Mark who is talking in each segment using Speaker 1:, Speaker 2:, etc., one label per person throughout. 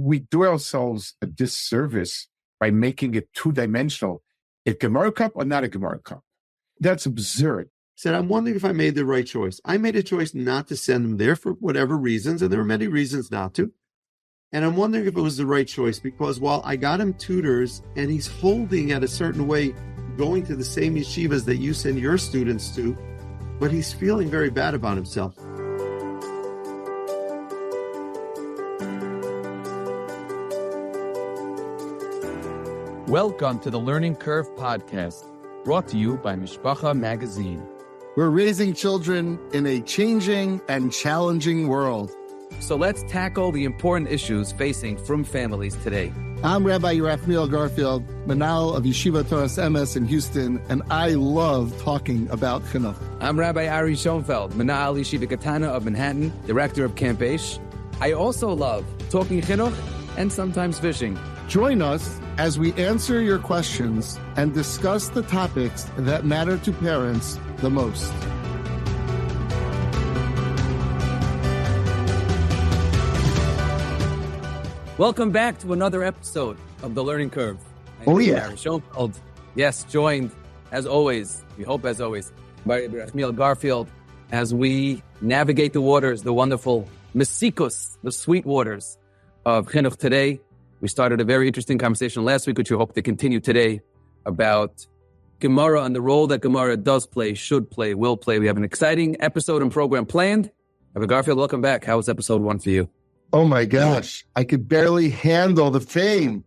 Speaker 1: we do ourselves a disservice by making it two-dimensional. A Gemara cup or not a Gemara cup? That's absurd.
Speaker 2: Said, I'm wondering if I made the right choice. I made a choice not to send him there for whatever reasons, and there were many reasons not to. And I'm wondering if it was the right choice, because while I got him tutors and he's holding at a certain way, going to the same yeshivas that you send your students to, but he's feeling very bad about himself.
Speaker 3: Welcome to the Learning Curve podcast, brought to you by Mishpacha magazine.
Speaker 4: We're raising children in a changing and challenging world.
Speaker 3: So let's tackle the important issues facing frum families today.
Speaker 4: I'm Rabbi Yaakov Garfield, Manal of Yeshiva Torah MS in Houston, and I love talking about chinuch.
Speaker 3: I'm Rabbi Ari Schonfeld, Manal Yeshiva Katana of Manhattan, director of Camp Eish. I also love talking chinuch and sometimes fishing.
Speaker 4: Join us as we answer your questions and discuss the topics that matter to parents the most.
Speaker 3: Welcome back to another episode of The Learning Curve.
Speaker 4: Oh, yeah.
Speaker 3: Schonfeld, yes, joined, as always, we hope as always, by Rabbi Garfield, as we navigate the waters, the wonderful mesikus, the sweet waters of chinuch today. We started a very interesting conversation last week, which we hope to continue today, about Gemara and the role that Gemara does play, should play, will play. We have an exciting episode and program planned. Rabbi Garfield, welcome back. How was episode 1 for you?
Speaker 4: Oh my gosh, I could barely handle the fame.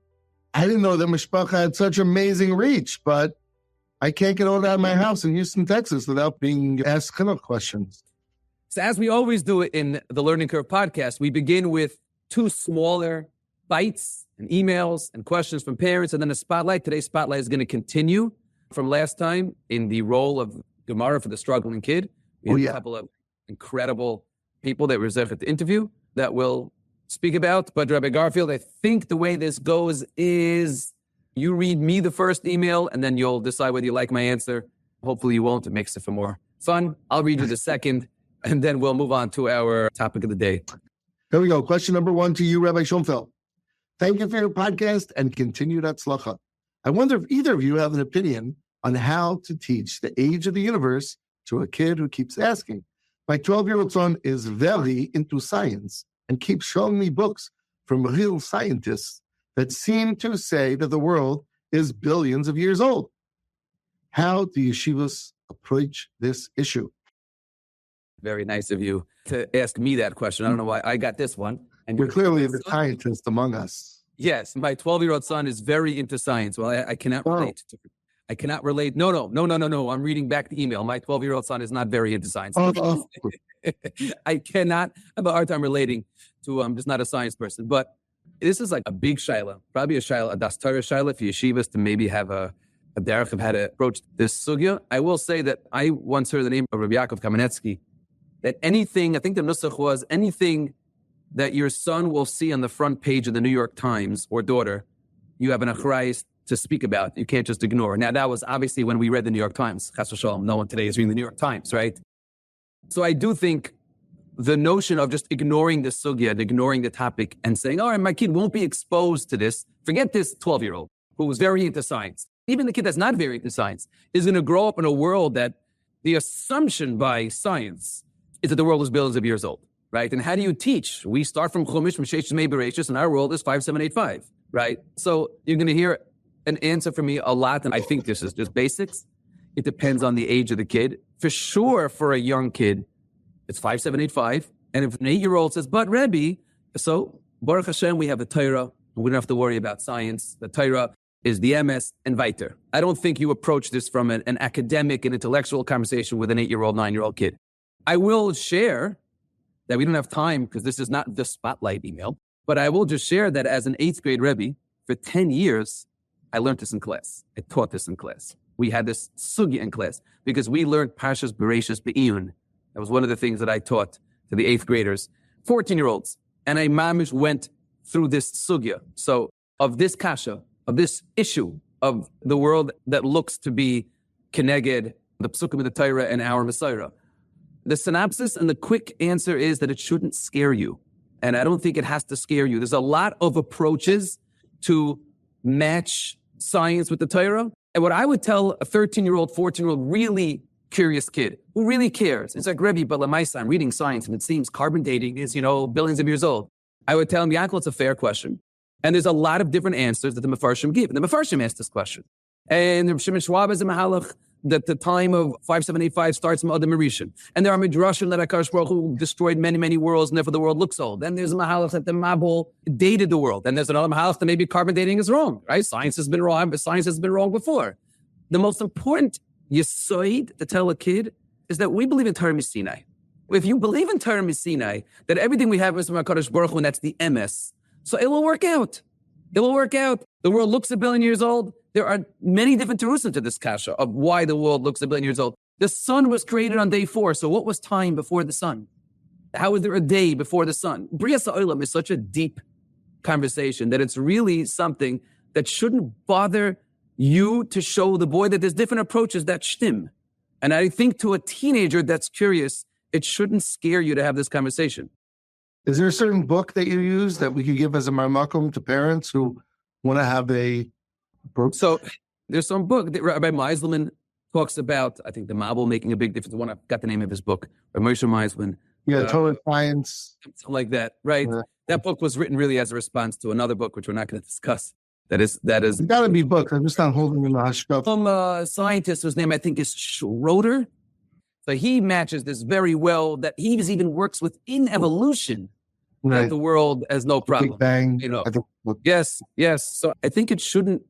Speaker 4: I didn't know that Mishpacha had such amazing reach, but I can't get out of my house in Houston, Texas without being asked chinuch questions.
Speaker 3: So as we always do it in the Learning Curve podcast, we begin with 2 smaller bites and emails and questions from parents, and then a spotlight. Today's spotlight is going to continue from last time in the role of Gemara for the struggling kid. We have a couple of incredible people that we're reserved to interview that we'll speak about. But Rabbi Garfield, I think the way this goes is you read me the first email, and then you'll decide whether you like my answer. Hopefully you won't. It makes it for more fun. I'll read you the second, and then we'll move on to our topic of the day.
Speaker 4: Here we go. Question number 1 to you, Rabbi Schonfeld. Thank you for your podcast and continued atzlacha. I wonder if either of you have an opinion on how to teach the age of the universe to a kid who keeps asking. My 12-year-old son is very into science and keeps showing me books from real scientists that seem to say that the world is billions of years old. How do yeshivas approach this issue?
Speaker 3: Very nice of you to ask me that question. I don't know why I got this one. And
Speaker 4: you're clearly the scientist among us.
Speaker 3: Yes, my 12-year-old son is very into science. Well, I cannot relate. I cannot relate. No. I'm reading back the email. My 12-year-old son is not very into science. I cannot have a hard time relating to, I'm just not a science person. But this is like a big shaila, probably a shaila, a das Torah shaila for yeshivas to maybe have a derech of how to approach this sugya. I will say that I once heard the name of Rabbi Yaakov Kamenetsky, that anything, I think the nusach was anything that your son will see on the front page of the New York Times or daughter, you have an achrayus to speak about. You can't just ignore. Now, that was obviously when we read the New York Times. Chas v'shalom, no one today is reading the New York Times, right? So I do think the notion of just ignoring the sugya and ignoring the topic and saying, all right, my kid won't be exposed to this. Forget this 12-year-old who was very into science. Even the kid that's not very into science is going to grow up in a world that the assumption by science is that the world is billions of years old. Right? And how do you teach? We start from Chumash, Meshech, Mei Bereshis, and our world is 5785, right? So you're going to hear an answer from me a lot, and I think this is just basics. It depends on the age of the kid. For sure, for a young kid, it's 5785. And if an 8-year-old says, but Rebbe, so Baruch Hashem, we have the Torah, we don't have to worry about science. The Torah is the MS and weiter. I don't think you approach this from an academic and intellectual conversation with an 8-year-old, 9-year-old kid. I will share that we don't have time because this is not the spotlight email, but I will just share that as an 8th grade Rebbe, for 10 years, I learned this in class. I taught this in class. We had this sugya in class because we learned Parshas Bereshis Be'iyun. That was one of the things that I taught to the 8th graders, 14-year-olds. And I mamish went through this sugya. So of this kasha, of this issue of the world that looks to be keneged, the psukim of the Torah and our Messiah. The synopsis and the quick answer is that it shouldn't scare you. And I don't think it has to scare you. There's a lot of approaches to match science with the Torah. And what I would tell a 13-year-old, 14-year-old, really curious kid who really cares, it's like, Rebbe, but I'm reading science and it seems carbon dating is, billions of years old. I would tell him, Yaakov, it's a fair question. And there's a lot of different answers that the Mefarshim give. And the Mefarshim asked this question. And Shimon Schwab is a mahalach that the time of 5785 starts from Adam Rishon. And there are midrashim that HaKadosh Baruch Hu destroyed many, many worlds, and therefore the world looks old. Then there's a mahalach that the Mabul dated the world. Then there's another mahalach that maybe carbon dating is wrong, right? Science has been wrong, but science has been wrong before. The most important yisoid to tell a kid is that we believe in Torah Sinai. If you believe in Torah Sinai, that everything we have is from HaKadosh Baruch Hu, and that's the emes, so it will work out. It will work out. The world looks 1 billion years old. There are many different terusim to this kasha of why the world looks 1 billion years old. The sun was created on day 4. So what was time before the sun? How was there a day before the sun? Brias haolam is such a deep conversation that it's really something that shouldn't bother you to show the boy that there's different approaches that shtim. And I think to a teenager that's curious, it shouldn't scare you to have this conversation.
Speaker 4: Is there a certain book that you use that we could give as a marmakum to parents who want to have a approach?
Speaker 3: So there's some book that Rabbi Meiselman talks about, I think the Mabul making a big difference. I got the name of his book, Rabbi Moshe Meiselman.
Speaker 4: Yeah, Torah Science.
Speaker 3: Something like that, right? That book was written really as a response to another book, which we're not going to discuss. That is.
Speaker 4: It's got to be booked. I'm just not holding in the hashkaf.
Speaker 3: Some scientist whose name I think is Schroeder. So he matches this very well, that he even works within evolution, that the world has no problem.
Speaker 4: Big Bang.
Speaker 3: Yes. So I think I shouldn't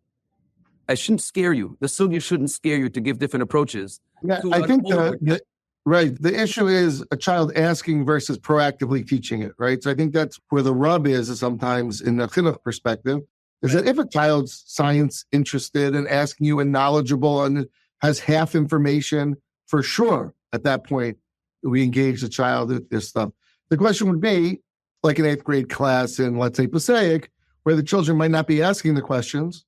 Speaker 3: scare you. The sugya shouldn't scare you to give different approaches.
Speaker 4: Yeah, I think the issue is a child asking versus proactively teaching it, right? So I think that's where the rub is sometimes in the chinuch perspective, is that if a child's science interested and asking you and knowledgeable and has half information, for sure, at that point, we engage the child with this stuff. The question would be, like an 8th grade class in, let's say, Passaic, where the children might not be asking the questions.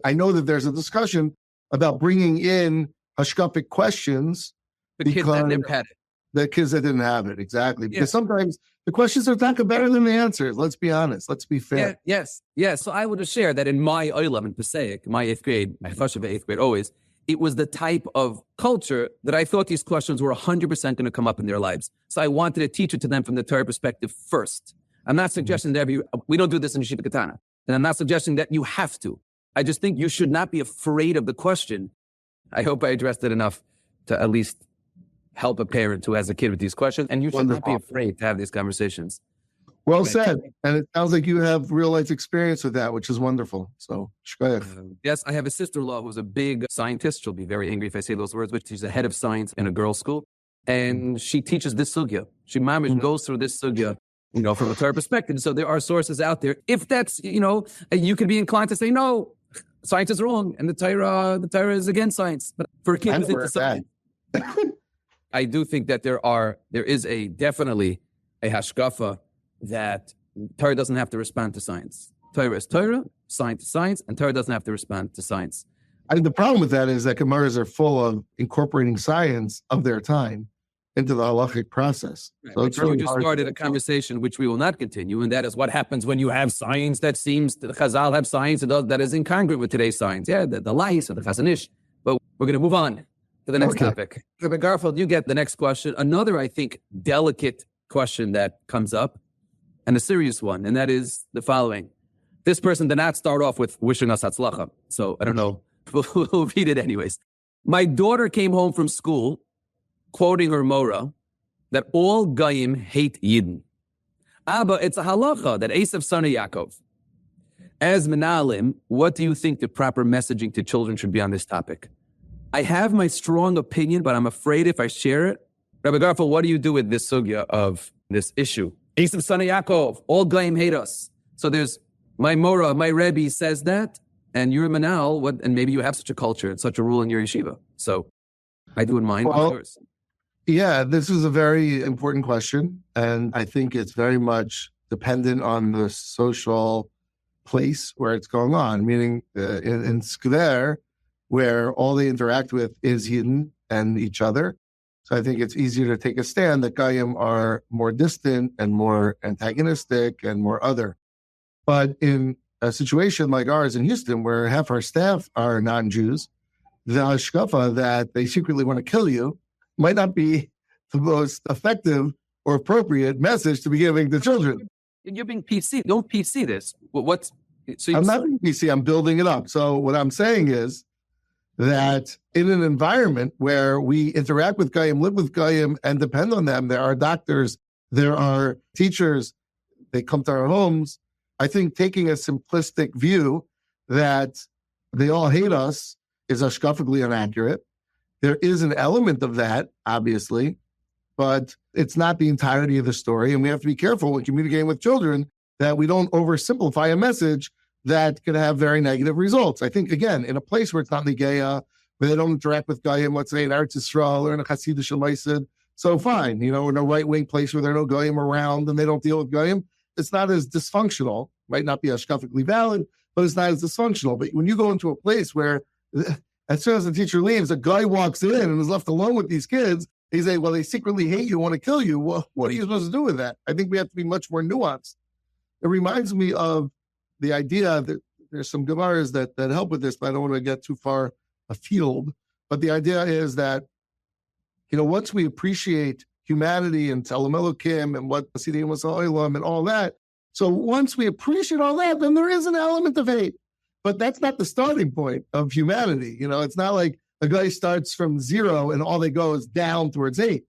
Speaker 4: I know that there's a discussion about bringing in hashkafic questions.
Speaker 3: The kids that never had it.
Speaker 4: The kids that didn't have it, exactly. Because sometimes the questions are talking better than the answers. Let's be honest. Let's be fair.
Speaker 3: Yes. So I would have shared that in my olam in Passaic, my 8th grade, my first of 8th grade always, it was the type of culture that I thought these questions were 100% going to come up in their lives. So I wanted to teach it to them from the Torah perspective first. I'm not suggesting that we don't do this in Yeshiva Katana. And I'm not suggesting that you have to. I just think you should not be afraid of the question. I hope I addressed it enough to at least help a parent who has a kid with these questions. And you should not be afraid to have these conversations.
Speaker 4: Well said. And it sounds like you have real life experience with that, which is wonderful. So,
Speaker 3: yes, I have a sister-in-law who's a big scientist. She'll be very angry if I say those words, but she's the head of science in a girls' school. And she teaches this sugya. She goes through this sugya, from a Torah perspective. So there are sources out there. If that's, you could be inclined to say, no, science is wrong. And the Torah is against science. But for kids, it's science. I do think that there is definitely a hashkafa that Torah doesn't have to respond to science. Torah is Torah, science is science, and Torah doesn't have to respond to science.
Speaker 4: I mean, the problem with that is that Gemaras are full of incorporating science of their time into the halachic process.
Speaker 3: Right. So it's really you just started a conversation which we will not continue, and that is what happens when you have science that seems, the Chazal have science that is incongruent with today's science. Yeah, the lice or the chazanish. But we're going to move on to the next topic. Rabbi Garfield, you get the next question. Another, I think, delicate question that comes up, and a serious one, and that is the following. This person did not start off with wishing us hatzlacha, so I don't know. We'll read it anyways. My daughter came home from school quoting her Mora that all Goyim hate Yidden. But it's a halacha that eisav sonah Yaakov. As Menalim, what do you think the proper messaging to children should be on this topic? I have my strong opinion, but I'm afraid if I share it. Rabbi Garfield, what do you do with this sugya of this issue? Eisav sonah Yaakov, all Goyim hate us. So there's my Mora, my Rebbe says that, and you're a Manal, and maybe you have such a culture and such a rule in your yeshiva. So I do in mine. Yours.
Speaker 4: Yeah, this is a very important question. And I think it's very much dependent on the social place where it's going on, meaning in Skler, where all they interact with is Yidden and each other. So I think it's easier to take a stand that Goyim are more distant and more antagonistic and more other. But in a situation like ours in Houston, where half our staff are non-Jews, the hashkafa that they secretly want to kill you might not be the most effective or appropriate message to be giving to children.
Speaker 3: You're being PC. Don't PC this.
Speaker 4: I'm not being PC. I'm building it up. So what I'm saying is that in an environment where we interact with Goyim, live with Goyim, and depend on them, there are doctors, there are teachers, they come to our homes. I think taking a simplistic view that they all hate us is hashkafically inaccurate. There is an element of that, obviously, but it's not the entirety of the story. And we have to be careful when communicating with children that we don't oversimplify a message that could have very negative results. I think, again, in a place where it's not Nigeya, where they don't interact with Goyim, let's say in Eretz Yisrael or in a Hassidic Shalmaisid, so fine. In a right-wing place where there are no Goyim around and they don't deal with Goyim, it's not as dysfunctional. Might not be hashkafically valid, but it's not as dysfunctional. But when you go into a place where as soon as the teacher leaves, a guy walks in and is left alone with these kids, they say, well, they secretly hate you, want to kill you. Well, what are you supposed to do with that? I think we have to be much more nuanced. It reminds me of the idea that there's some Gemaras that help with this, but I don't want to get too far afield. But the idea is that, once we appreciate humanity and Tzelem Elokim and what Hasidim was haolam and all that, so once we appreciate all that, then there is an element of hate. But that's not the starting point of humanity. It's not like a guy starts from zero and all they go is down towards hate.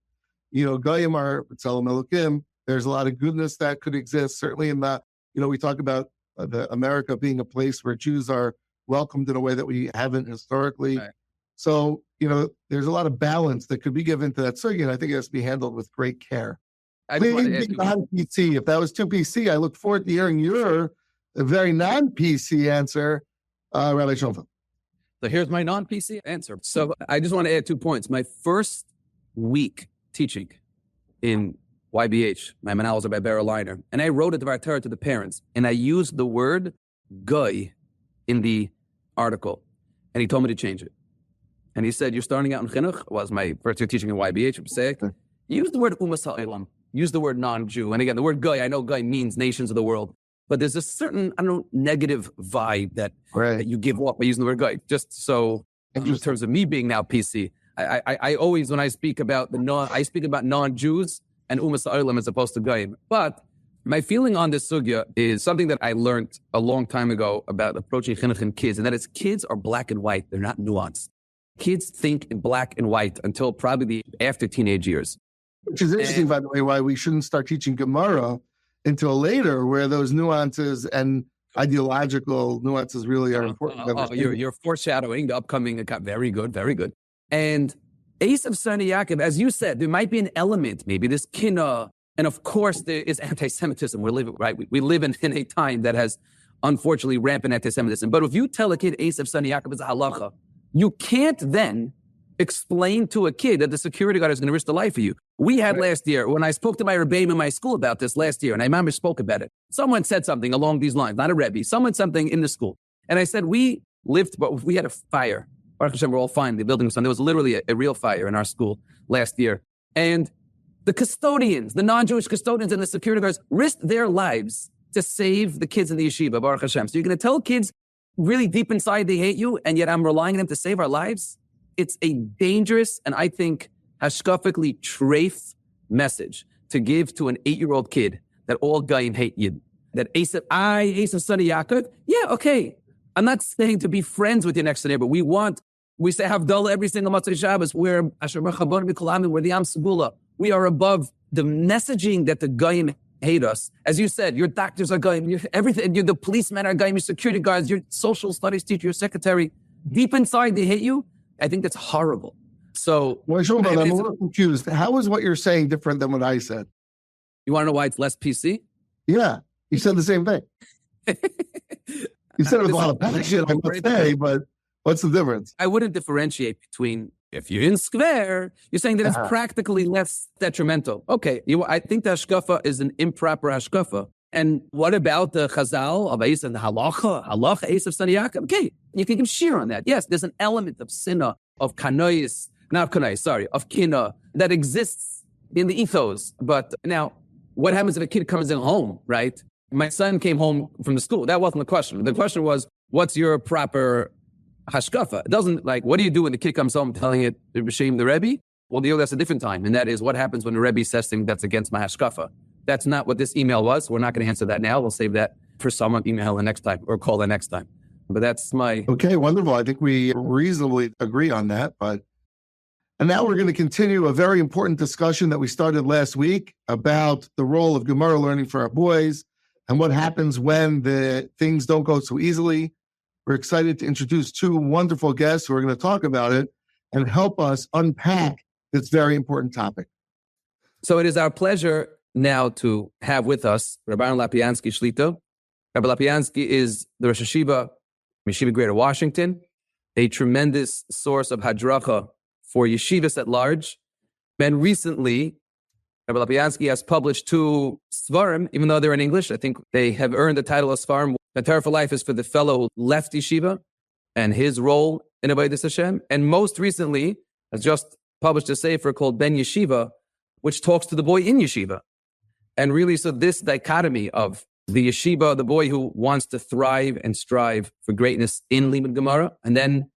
Speaker 4: Goyim are Tzelem Elokim. There's a lot of goodness that could exist. Certainly in the, we talk about the America being a place where Jews are welcomed in a way that we haven't historically. Right. So, there's a lot of balance that could be given to that sugya, and I think it has to be handled with great care. Non-PC. If that was too PC, I look forward to hearing your very non-PC answer, Rabbi Schonfeld.
Speaker 3: So here's my non-PC answer. So I just want to add 2 points. My first week teaching in YBH, my manal was by Barra Liner, and I wrote a Dvar Torah to the parents, and I used the word "guy" in the article, and he told me to change it. And he said, "You're starting out in chinuch." Was my first year teaching in YBH. Use the word umos haolam. Use the word non-Jew. And again, the word guy, I know guy means nations of the world, but there's a certain, negative vibe that you give off by using the word guy. Just so, in terms of me being now PC, I always, when I speak about non-Jews and umos haolam as opposed to guy. But my feeling on this sugya is something that I learned a long time ago about approaching chinuch and kids, and that is kids are black and white. They're not nuanced. Kids think in black and white until probably after teenage years.
Speaker 4: Which is interesting, by the way, why we shouldn't start teaching Gemara until later, where those nuances and ideological nuances really are important.
Speaker 3: You're foreshadowing the upcoming. Very good, very good. And eisav sonah Yaakov, as you said, there might be an element, maybe this kinah, and of course there is anti-Semitism. We live in a time that has, unfortunately, rampant anti-Semitism. But if you tell a kid eisav sonah Yaakov is a halacha, you can't then explain to a kid that the security guard is going to risk the life of you. We had last year, when I spoke to my rebbeim in my school about this last year, and I remember spoke about it, someone said something along these lines, not a rebbe, someone something in the school. And I said, we had a fire. Baruch Hashem, we're all fine. The building was fine. There was literally a real fire in our school last year. And the custodians, the non-Jewish custodians and the security guards risked their lives to save the kids in the yeshiva, Baruch Hashem. So you're going to tell kids really deep inside they hate you, and yet I'm relying on them to save our lives? It's a dangerous and I think hashkafically treif message to give to an 8-year-old kid that all Goyim hate you. That eisav sonah Yaakov, yeah, okay. I'm not saying to be friends with your next door neighbor. We say Havdalah every single Motzei Shabbos. We're Asher Merchabon Mikolamin. We're the Am Segula. We are above the messaging that the Goyim hate us. As you said, your doctors are Goyim. Everything. You're the policemen are Goyim. Your security guards. Your social studies teacher. Your secretary. Deep inside, they hate you. I think that's horrible. So,
Speaker 4: I'm a little confused. How is what you're saying different than what I said?
Speaker 3: You want to know why it's less PC?
Speaker 4: Yeah, you said the same thing. You said it with a lot of passion, I must say, but what's the difference?
Speaker 3: I wouldn't differentiate between, if you're in square, you're saying that it's practically less detrimental. Okay, I think the hashkafa is an improper hashkafa. And what about the chazal of eisav and the halacha eisav sonah Yaakov? Okay, you can give shir on that. Yes, there's an element of sinah, of kanois, not kunai, sorry, of kina that exists in the ethos. But now, what happens if a kid comes in home, right? My son came home from the school. That wasn't the question. The question was, what's your proper hashkafa? It doesn't like, what do you do when the kid comes home telling it to shame the Rebbe? Well, that's a different time. And that is what happens when the Rebbe says something that's against my hashkafa. That's not what this email was. We're not going to answer that now. We'll save that for someone email the next time or call the next time. But that's my...
Speaker 4: Okay, wonderful. I think we reasonably agree on that. And now we're going to continue a very important discussion that we started last week about the role of Gemara learning for our boys and what happens when the things don't go so easily. We're excited to introduce two wonderful guests who are going to talk about it and help us unpack this very important topic.
Speaker 3: So it is our pleasure now to have with us Rav Aaron Lopiansky Shlito. Rabbi Lopiansky is the Rosh Yeshiva, Yeshiva Greater Washington, a tremendous source of hadracha for yeshivas at large. And recently, Rabbi Lopiansky has published 2 svarim, even though they're in English. I think they have earned the title of svarim. The Torah for Life is for the fellow who left yeshiva and his role in Avodas Hashem. And most recently, has just published a sefer called Ben Yeshiva, which talks to the boy in yeshiva. And really, so this dichotomy of the yeshiva, the boy who wants to thrive and strive for greatness in Limud Gemara, and then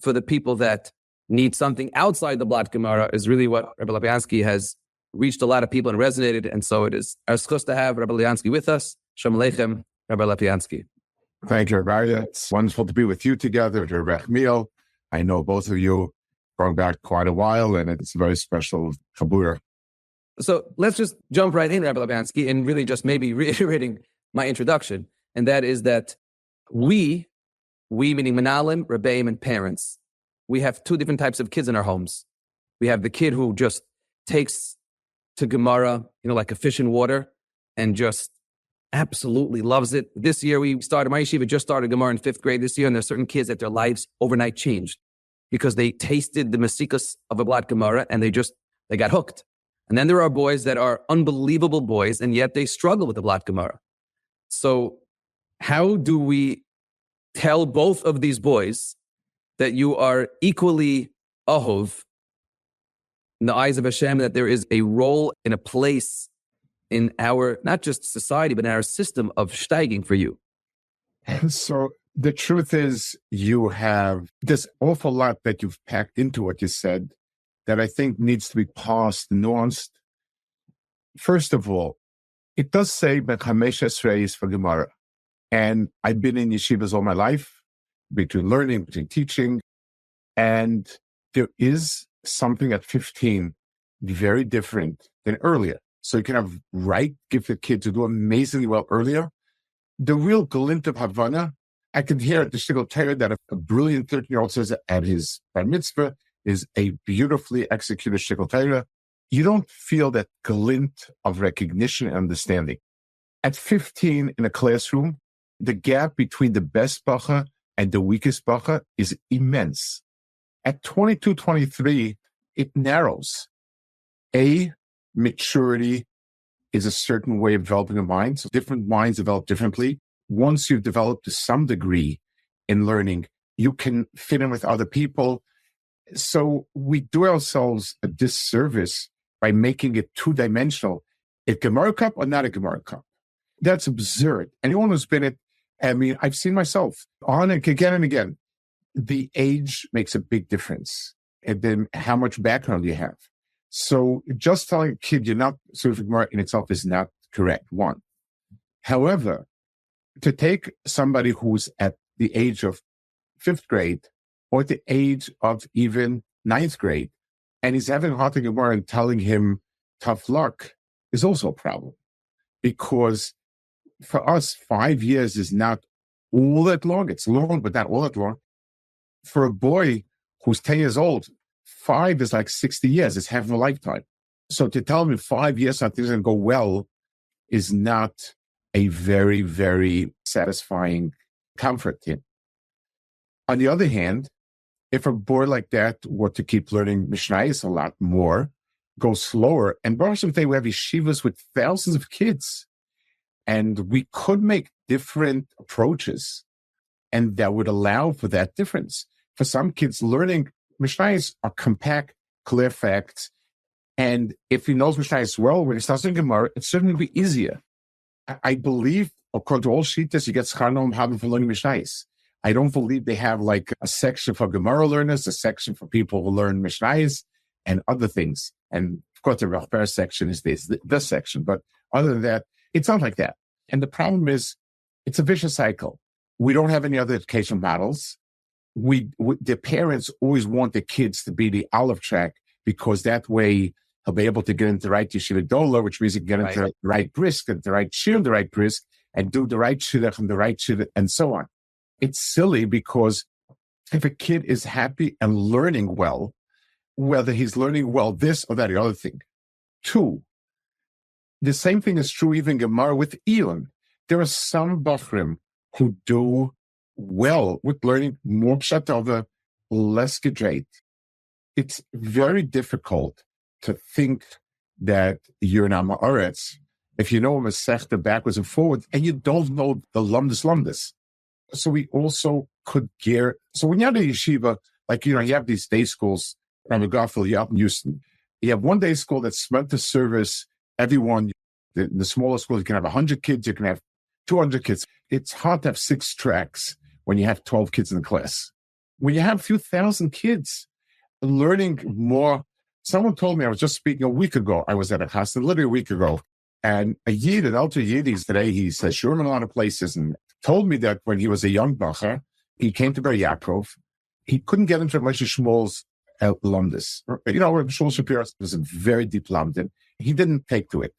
Speaker 3: for the people that need something outside the Blat Gemara is really what Rabbi Lopiansky has reached a lot of people and resonated. And so it is our schus to have Rabbi Lopiansky with us. Shalom Aleichem, Rabbi Lopiansky.
Speaker 1: Thank you, Rabbi. It's wonderful to be with you together, to Rabbi Meal. I know both of you going back quite a while, and it's a very special chabura.
Speaker 3: So let's just jump right in, Rabbi Lopiansky, and really just maybe reiterating my introduction. And that is that we meaning Manalim, Rebbeim, and parents, we have 2 different types of kids in our homes. We have the kid who just takes to Gemara, like a fish in water, and just absolutely loves it. This year my yeshiva just started Gemara in 5th grade this year, and there's certain kids that their lives overnight changed because they tasted the masikas of a Blat Gemara and they got hooked. And then there are boys that are unbelievable boys, and yet they struggle with the Blat Gemara. So how do we tell both of these boys that you are equally ahov in the eyes of Hashem, that there is a role and a place in our, not just society, but in our system of steiging for you?
Speaker 1: So the truth is, you have this awful lot that you've packed into what you said that I think needs to be parsed, nuanced. First of all, it does say Bechamesh Esrei for Gemara. And I've been in yeshivas all my life, between learning, between teaching. And there is something at 15 very different than earlier. So you can have gifted kid to do amazingly well earlier. The real glint of Havana, I can hear at the Shigol Torah that a brilliant 13-year-old says at his bar mitzvah is a beautifully executed Shigol Torah. You don't feel that glint of recognition and understanding. At 15 in a classroom, the gap between the best bacha and the weakest bacha is immense. At 22, 23, it narrows. Maturity is a certain way of developing a mind. So different minds develop differently. Once you've developed to some degree in learning, you can fit in with other people. So we do ourselves a disservice by making it 2-dimensional. A Gemara cup or not a Gemara cup? That's absurd. Anyone who's been it, I've seen myself on and again. The age makes a big difference. And then how much background you have. So just telling a kid you're not serving Gemara in itself is not correct, one. However, to take somebody who's at the age of 5th grade or at the age of even 9th grade, and he's having a hard time Gemara and telling him tough luck is also a problem. Because for us, 5 years is not all that long. It's long, but not all that long. For a boy who's 10 years old, 5 is like 60 years. It's half of a lifetime. So to tell me 5 years something's going to go well is not a very, very satisfying comfort to him. On the other hand, if a boy like that were to keep learning Mishnayos a lot more, go slower, and Baruch Hashem, we have yeshivas with thousands of kids, and we could make different approaches, and that would allow for that difference. For some kids, learning Mishnayos are compact, clear facts. And if he knows Mishnayos well, when he starts in Gemara, it's certainly be easier. I believe, according to all Shittas, you get Schar Noam for learning Mishnayos. I don't believe they have like a section for Gemara learners, a section for people who learn Mishnayos and other things. And of course, the Rav Aaron section is this section. But other than that, it's not like that. And the problem is, it's a vicious cycle. We don't have any other educational models. The parents always want the kids to be the olive track because that way he'll be able to get into the right yeshiva dola, which means he can get into the right brisk, and the right shir, the right brisk, and do the right shidduch and the right shidduch, and so on. It's silly because if a kid is happy and learning well, whether he's learning well this or that, the other thing. 2, the same thing is true even Gemara with Elon. There are some bachrim who do well with learning more pshat, less gedreit. It's very difficult to think that you're an Amaretz if you know a Masechta backwards and forwards and you don't know the lumdus. So we also could gear. So when you're at a yeshiva, like, you have these day schools, Rabbi Garfield, you up in Houston. You have one day school that's meant to service everyone. The smaller schools, you can have 100 kids, you can have 200 kids. It's hard to have 6 tracks when you have 12 kids in the class. When you have a few thousand kids learning more. Someone told me, I was just speaking a week ago, I was at a Hassidic, literally a week ago, and a Yid, an elder Yid, today, he says Shurim in a lot of places, and told me that when he was a young bacher, he came to Rabbi Yaakov, he couldn't get into Moshe Shmuel's Lumdus. Rabbi Shmuel Shapiro was a very deep Lumdin. He didn't take to it.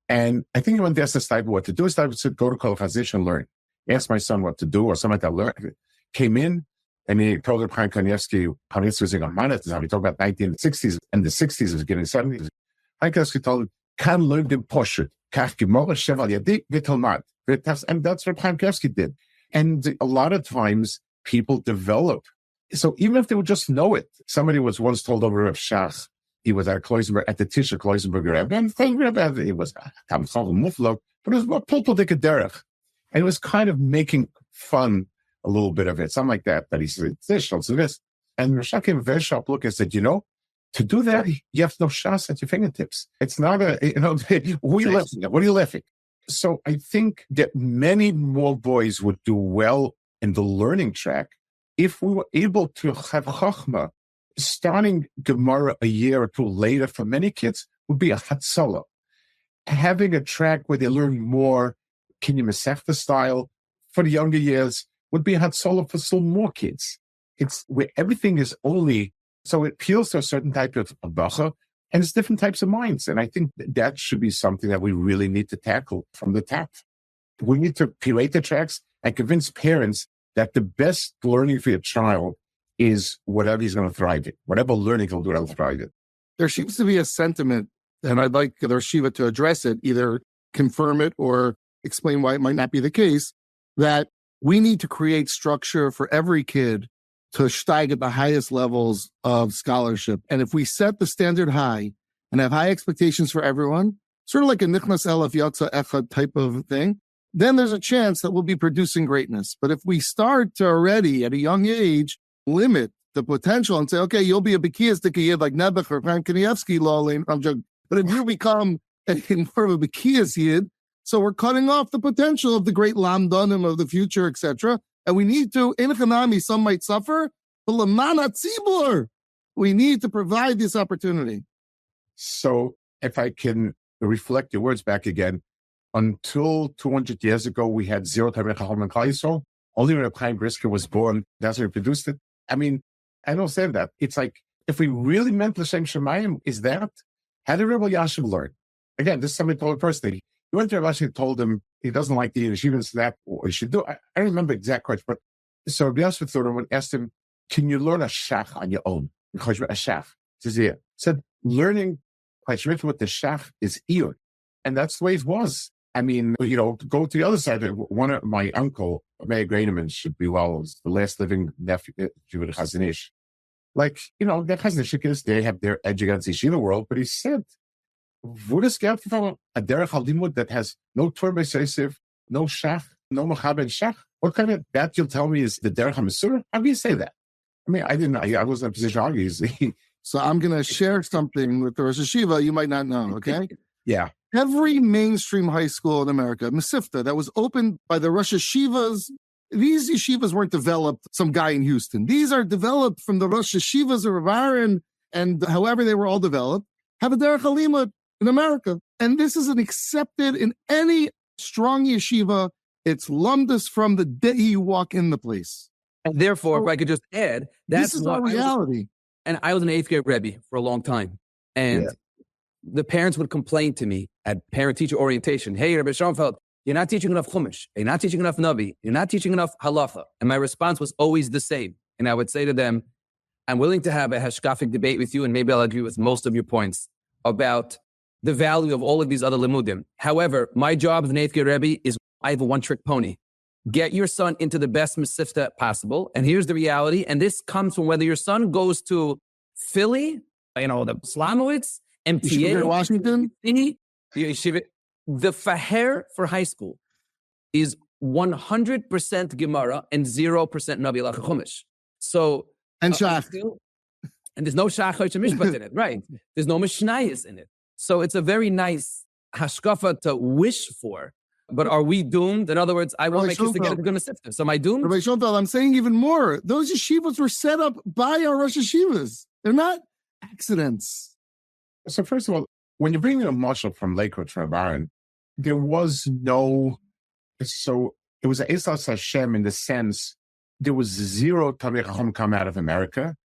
Speaker 1: And I think he went to ask the Stipe what to do. Stipe said, go to Kol Chazish and learn. He asked my son what to do, or something like that. Learn. Came in, and he told Reb Chaim Kanievsky, Kanievsky was on Manet, he talked about 1960s, and the 60s was getting 70s. Chaim Kanievsky told him, Kan learn dem Poshet, Kach Gemara Sheval Yadi, V'Talmad. And that's what Chaim Kanievsky did. And a lot of times, people develop. So even if they would just know it, somebody was once told over Rav Shach, he was at Kloisenberg, at the Tisha Kloisenberg Rebbe, and he was Tamchal Muflok, but it was more Pulpul Derech. And it was kind of making fun a little bit of it, something like that. That he said, this. And Rashak came very sharp look and said, to do that, you have no shas at your fingertips. It's not what are you laughing? So I think that many more boys would do well in the learning track if we were able to have Chachma starting Gemara a year or 2 later for many kids would be a Hatzalah. Having a track where they learn more Kinyan Masechta style for the younger years would be a Hatzalah for still more kids. It's where everything is only, so it appeals to a certain type of bacha, and it's different types of minds. And I think that should be something that we really need to tackle from the top. We need to curate the tracks and convince parents that the best learning for your child is whatever he's going to thrive in. Whatever learning he'll do, he'll thrive in.
Speaker 5: There seems to be a sentiment, and I'd like the Shiva to address it, either confirm it or explain why it might not be the case, that we need to create structure for every kid to steig at the highest levels of scholarship. And if we set the standard high and have high expectations for everyone, sort of like a Nichnas Elef Yatza Echad type of thing, then there's a chance that we'll be producing greatness. But if we start to already at a young age limit the potential and say, okay, you'll be a Bekiyas Yid like Nebuch or Chaim Kanievsky, I'm joking. But if you become more of a Bekiyas Yid, so we're cutting off the potential of the great Lamdanim of the future, etc. And we need to, in Chanami, some might suffer, but Lamana Tzibur, we need to provide this opportunity.
Speaker 1: So if I can reflect your words back again, until 200 years ago, we had 0 Talmidei Chacham in Klal Yisrael. Only when Chaim Brisker was born, that's when he produced it. I mean, I don't say that. It's like, if we really meant L'Shem Shemayim, is that, how did Rabbi Yashiv learn? Again, this is somebody told me personally. He went to Rabbi Yashiv and told him he doesn't like the Yeshivas, that what he should do. I don't remember exact question, but so Rabbi Yashiv thought him, asked him, can you learn a shach on your own? A shach. He said, learning what the shach is iyur. And that's the way it was. I mean, go to the other side. One of my uncle, Meir Greineman, should be was the last living nephew, Jewish Chazanish. Like, the Chazanish, they have their edge against the yeshiva world, but he said, Vudas geld from a derech halimud that has no Torah b'seisiv, no shach, no mechaber shach. What kind of that you'll tell me is the derech hamasura? How do you say that? I mean, I didn't. I wasn't in a position to argue. You see.
Speaker 5: So I'm going to share something with the Rosh Hashiva you might not know, okay?
Speaker 1: Yeah.
Speaker 5: Every mainstream high school in America, Mesivta, that was opened by the Rosh Hashivas, these yeshivas weren't developed some guy in Houston. These are developed from the Rosh Hashivas of Rav Aaron, and however they were all developed, have a derech halimud in America. And this is an accepted in any strong yeshiva. It's lumdus from the day you walk in the place.
Speaker 3: And therefore, if I could just add, that's
Speaker 5: this is our reality.
Speaker 3: I was an 8th grade Rebbe for a long time. And the parents would complain to me at parent-teacher orientation, hey, Rabbi Schonfeld, you're not teaching enough Chumash. You're not teaching enough Navi. You're not teaching enough Halacha. And my response was always the same. And I would say to them, I'm willing to have a hashkafic debate with you, and maybe I'll agree with most of your points about the value of all of these other limudim. However, my job as an 8th grade Rebbe is I have a one-trick pony. Get your son into the best mesivta possible. And here's the reality. And this comes from whether your son goes to Philly, the Slomowitz, MTA,
Speaker 5: Washington,
Speaker 3: Yeshivish. The faher for high school is 100% Gemara and 0% Navi Lacha Chumash. So,
Speaker 5: and Shach.
Speaker 3: And there's no Shachar and Mishpacha in it, right? There's no Mishnayos in it. So it's a very nice hashkafa to wish for. But are we doomed? In other words, I want my kids to get a good mesivta. So am I doomed?
Speaker 5: Rabbi Schonfeld, I'm saying even more. Those yeshivas were set up by our Rosh Hashivas. They're not accidents.
Speaker 1: So first of all, when you bring in a mashal from Lakewood, from Rav Aaron, there was no, so it was an eisav Hashem in the sense there was zero Talmidei Chacham come out of America,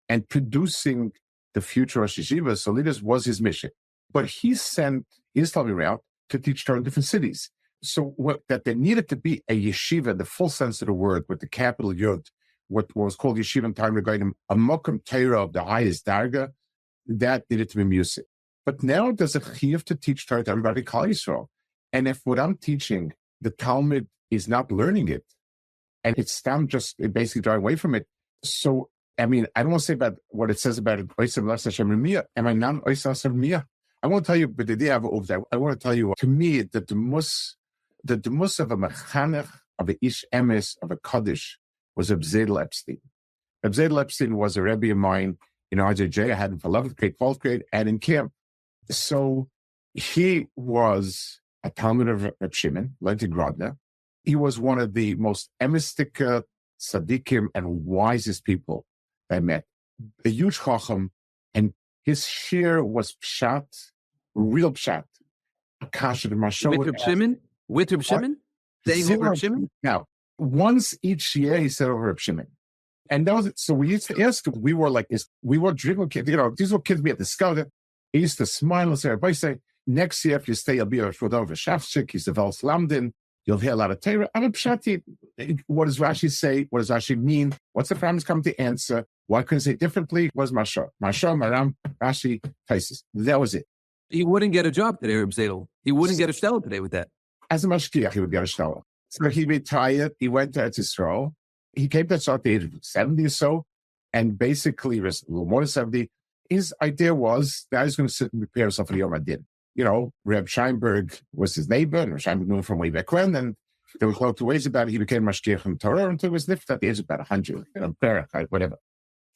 Speaker 1: and producing the future Rosh Yeshiva, so leaders was his mission. But he sent his Talmidei out to teach Torah in different cities. So that there needed to be a yeshiva in the full sense of the word, with the capital Yud, what was called yeshiva in time regarding a mokum Torah of the highest darga, that needed to be music. But now there's a chiyuv to teach Torah to everybody, Klal Yisrael. And if what I'm teaching, the Talmud is not learning it, and it's just basically drawing away from it. So, I mean, I don't want to say about what it says about it. Am I not eisav? I won't tell you, but the day I want to tell you, to me, that the mus of a mechanech, of a ish emes, of a kaddish, was Reb Zedel Epstein. Reb Zedel Epstein was a Rebbe of mine in RJJ. I had him for 11th grade, 12th grade, and in camp. So he was a Talmud of Reb Shimon, learned in Grodna. He was one of the most emistic tzaddikim and wisest people I met. A huge chacham, and his shir was pshat, real pshat. Akasha the Mashal.
Speaker 3: With Reb Shimon? With Reb Shimon? Saying over Reb Shimon?
Speaker 1: Now, once each year he said over Reb Shimon. And that was, so we used to ask him, we were drinking kids, these were kids we had discovered. He used to smile and say, everybody say, next year if you stay, you'll be a Shvodov Shafchik, he's a Vels Lamdin, you'll hear a lot of Torah. I'm a pshati. What does Rashi say? What does Rashi mean? What's the problems come to answer? Why couldn't say it differently? What was Mashar? Mashar, Maram, Rashi, Taisis. That was it.
Speaker 3: He wouldn't get a job today, Reb Zedel. He wouldn't get a shtel today with that.
Speaker 1: As a mashkiach, he would get a shtel. So he retired. He went to Eretz Yisrael. He came to Tzad the age of 70 or so, and basically, he was a little more than 70. His idea was that I was going to sit and prepare himself for the Yom Adin. Reb Scheinberg was his neighbor, and Reb Scheinberg knew him from way back when, and there were close to ways about it. He became mashkiach in Torah until he was nifta at the age of about 100, whatever.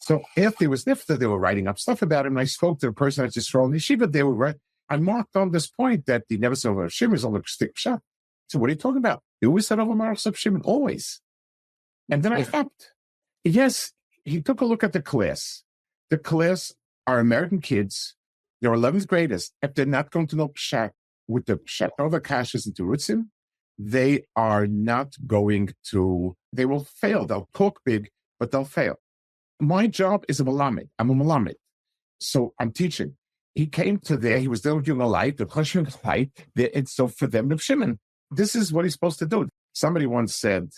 Speaker 1: So after he was nifta, they were writing up stuff about him, and I spoke to the person at Yisrael and Yeshiva. They were right. I marked on this point that he never said over Shimon is on the stick shot. So what are you talking about? He always said over Marach Shimon, always. And then I stopped. Yes, he took a look at the class. The class are American kids. They're 11th graders. If they're not going to know Pshat with the Pshat over Kashas and Terutzim, they are not going to, they will fail. They'll talk big, but they'll fail. My job is a Malamed. I'm a Malamed. So I'm teaching. He came to there. He was there doing a light, the question light. And so for them, Reb Shimon, this is what he's supposed to do. Somebody once said,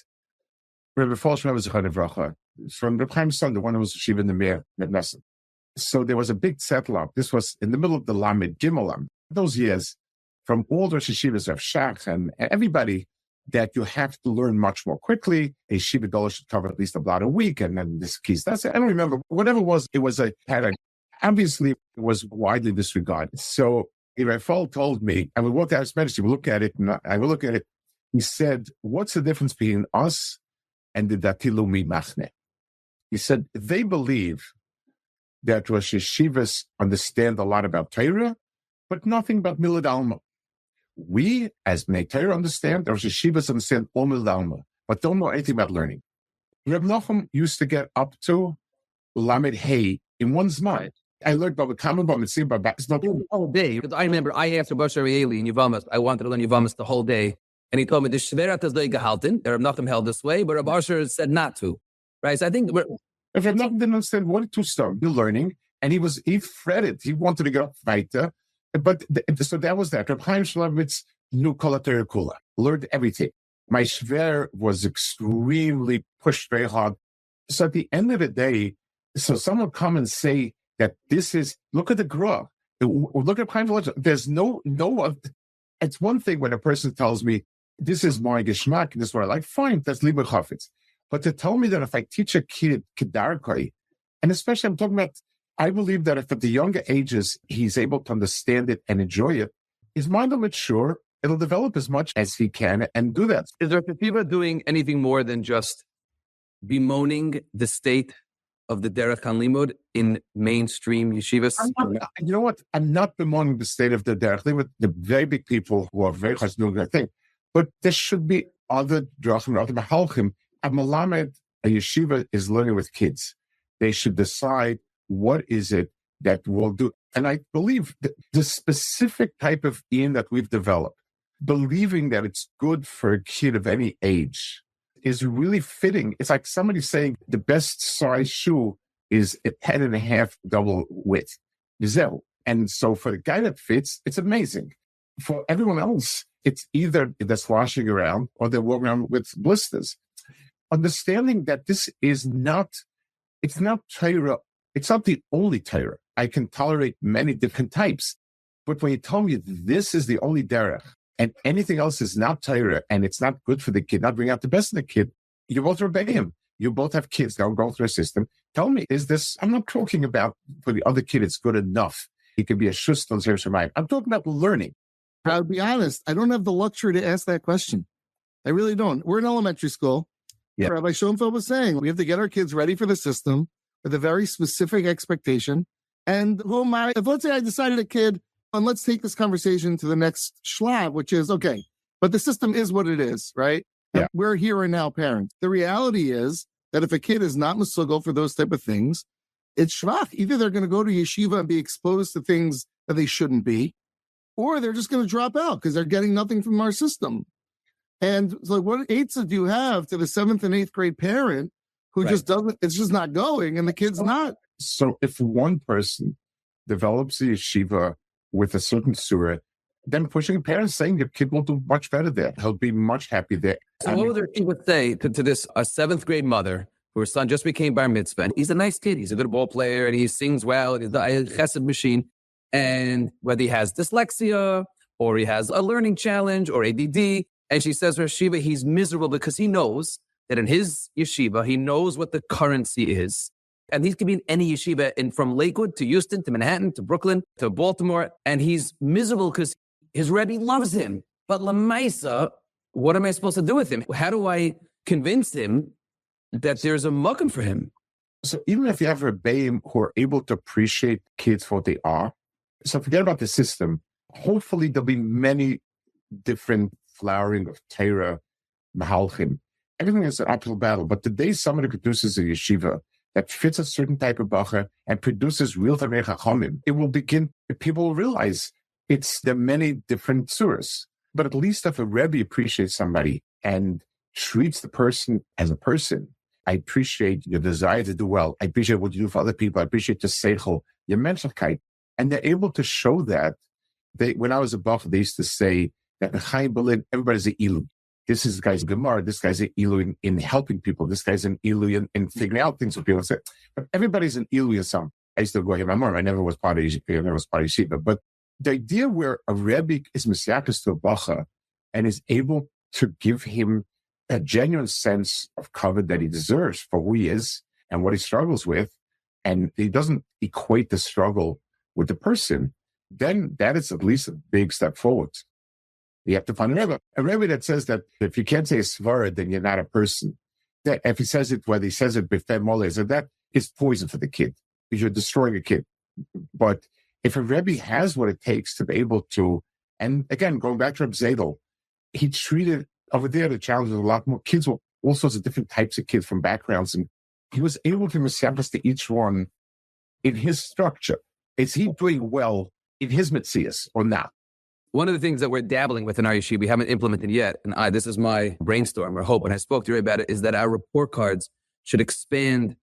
Speaker 1: Rabbi Falshman was from Reb Chaim's son, the one who was Shiva in the Mir, Nebnessen. So there was a big settler. This was in the middle of the Lamed Gimelam. Those years, from all the Yeshivas of Shach and everybody, that you have to learn much more quickly. A Shiva Gola should cover at least a block a week, and then this keys. That's it. I don't remember. Whatever it was a pattern. Obviously, it was widely disregarded. So Raphael told me, and we walked out of his medicine, we look at it, and I will look at it. He said, what's the difference between us and the Datilumi Machne? He said, they believe that Rosh Yeshivas understand a lot about Torah, but nothing about Milad Alma. We, as Bnei Torah, understand, Rosh Yeshivas understand all Milad Alma, but don't know anything about learning. Reb Nachum used to get up to Lamed Hey in one's mind. I learned about the common Baba Mitzvah, but it's not
Speaker 3: all day. I remember I asked Rabbi Moshe Grylak in Yevamos. I wanted to learn Yevamos the whole day. And he told me, the Shverat is like gehalten. Reb Nachum held this way, but Rabbi Moshe said not to. Right? So I think...
Speaker 1: If Reb Nachum didn't understand what to start, you're learning, and he fretted. He wanted to get up weiter. But so that was that. Reb Chaim Shmulevitz knew Kol HaTorah Kula, learned everything. My Shver was extremely pushed very hard. So at the end of the day, so someone come and say that this is, look at the Gra. Look at Chaim Shmulevitz. There's no, it's one thing when a person tells me, this is my Geschmack, this is what I like, fine, that's Liber Chafetz. But to tell me that if I teach a kid Kedarkai, and especially I'm talking about, I believe that if at the younger ages, he's able to understand it and enjoy it, his mind will mature, it'll develop as much as he can and do that.
Speaker 3: Is Rav Akiva doing anything more than just bemoaning the state of the Derech HaLimud in mainstream yeshivas?
Speaker 1: You know what? I'm not bemoaning the state of the Derech HaLimud. The very big people who are very chas doing that thing. But there should be other drachim, other mahalchim. A malamed, a yeshiva is learning with kids. They should decide what is it that will do. And I believe that the specific type of Ian that we've developed, believing that it's good for a kid of any age, is really fitting. It's like somebody saying the best size shoe is a 10.5 double width. And so for the guy that fits, it's amazing. For everyone else, it's either they're sloshing around or they're walking around with blisters. Understanding that this is not, it's not Torah, it's not the only Torah. I can tolerate many different types. But when you tell me this is the only derech and anything else is not Torah and it's not good for the kid, not bring out the best in the kid, you both obey him. You both have kids that will go through a system. Tell me, is this, I'm not talking about for the other kid, it's good enough. He could be a shust on Zerah Shemayim. I'm talking about learning.
Speaker 5: I'll be honest, I don't have the luxury to ask that question. I really don't. We're in elementary school. Yeah. Rabbi Schonfeld was saying, we have to get our kids ready for the system with a very specific expectation. And if let's say I decided a kid, and let's take this conversation to the next shlav, which is, okay, but the system is what it is, right? Yeah. We're here and now parents. The reality is that if a kid is not mesugal for those type of things, it's shvach. Either they're going to go to yeshiva and be exposed to things that they shouldn't be, or they're just going to drop out because they're getting nothing from our system. And so what eisav do you have to the 7th and 8th grade parent who just doesn't, it's just not going and the kid's not?
Speaker 1: So if one person develops a yeshiva with a certain surah, then pushing parents saying your kid will do much better there. He'll be much happier there.
Speaker 3: So what would he would say to this a 7th grade mother whose son just became bar mitzvah? And he's a nice kid. He's a good ball player and he sings well. And he's a chesed machine. And whether he has dyslexia or he has a learning challenge or ADD, and she says, Yeshiva, he's miserable because he knows that in his yeshiva, he knows what the currency is. And he could be in any yeshiva from Lakewood to Houston to Manhattan to Brooklyn to Baltimore. And he's miserable because his Rebbe loves him. But Lamaisa, what am I supposed to do with him? How do I convince him that there's a makom for him?
Speaker 1: So even if you have Rebbeim who are able to appreciate kids for what they are, so forget about the system. Hopefully there'll be many different flowering of Torah, Mahalchim. Everything is an uphill battle. But the day somebody produces a yeshiva that fits a certain type of bacher and produces real Tamei Chachamim, it will begin, people will realize there are many different surahs. But at least if a Rebbe appreciates somebody and treats the person as a person, I appreciate your desire to do well. I appreciate what you do for other people. I appreciate the seichel, your menschlichkeit. And they're able to show that. When I was a bacher, they used to say that in Chaim Berlin, everybody's an ilu. This is guy's Gemara. This guy's an ilu in helping people. This guy's an ilu in figuring out things with people. But everybody's an ilu in some. I used to go here. My mom, I never was part of yeshiva. But the idea where a Rebbe is mesiachos to a bacher and is able to give him a genuine sense of covet that he deserves for who he is and what he struggles with, and he doesn't equate the struggle with the person, then that is at least a big step forward. You have to find a Rebbe that says that if you can't say a svara, then you're not a person. that if he says it, whether he says it before Mole, so that is poison for the kid because you're destroying a kid. But if a Rebbe has what it takes to be able to, and again, going back to Reb Zadel, he treated over there the challenges a lot more kids with all sorts of different types of kids from backgrounds, and he was able to establish to each one in his structure. Is he doing well in his metzias or not?
Speaker 3: One of the things that we're dabbling with in our yeshiva, we haven't implemented yet, and this is my brainstorm or hope when I spoke to you about it, is that our report cards should expand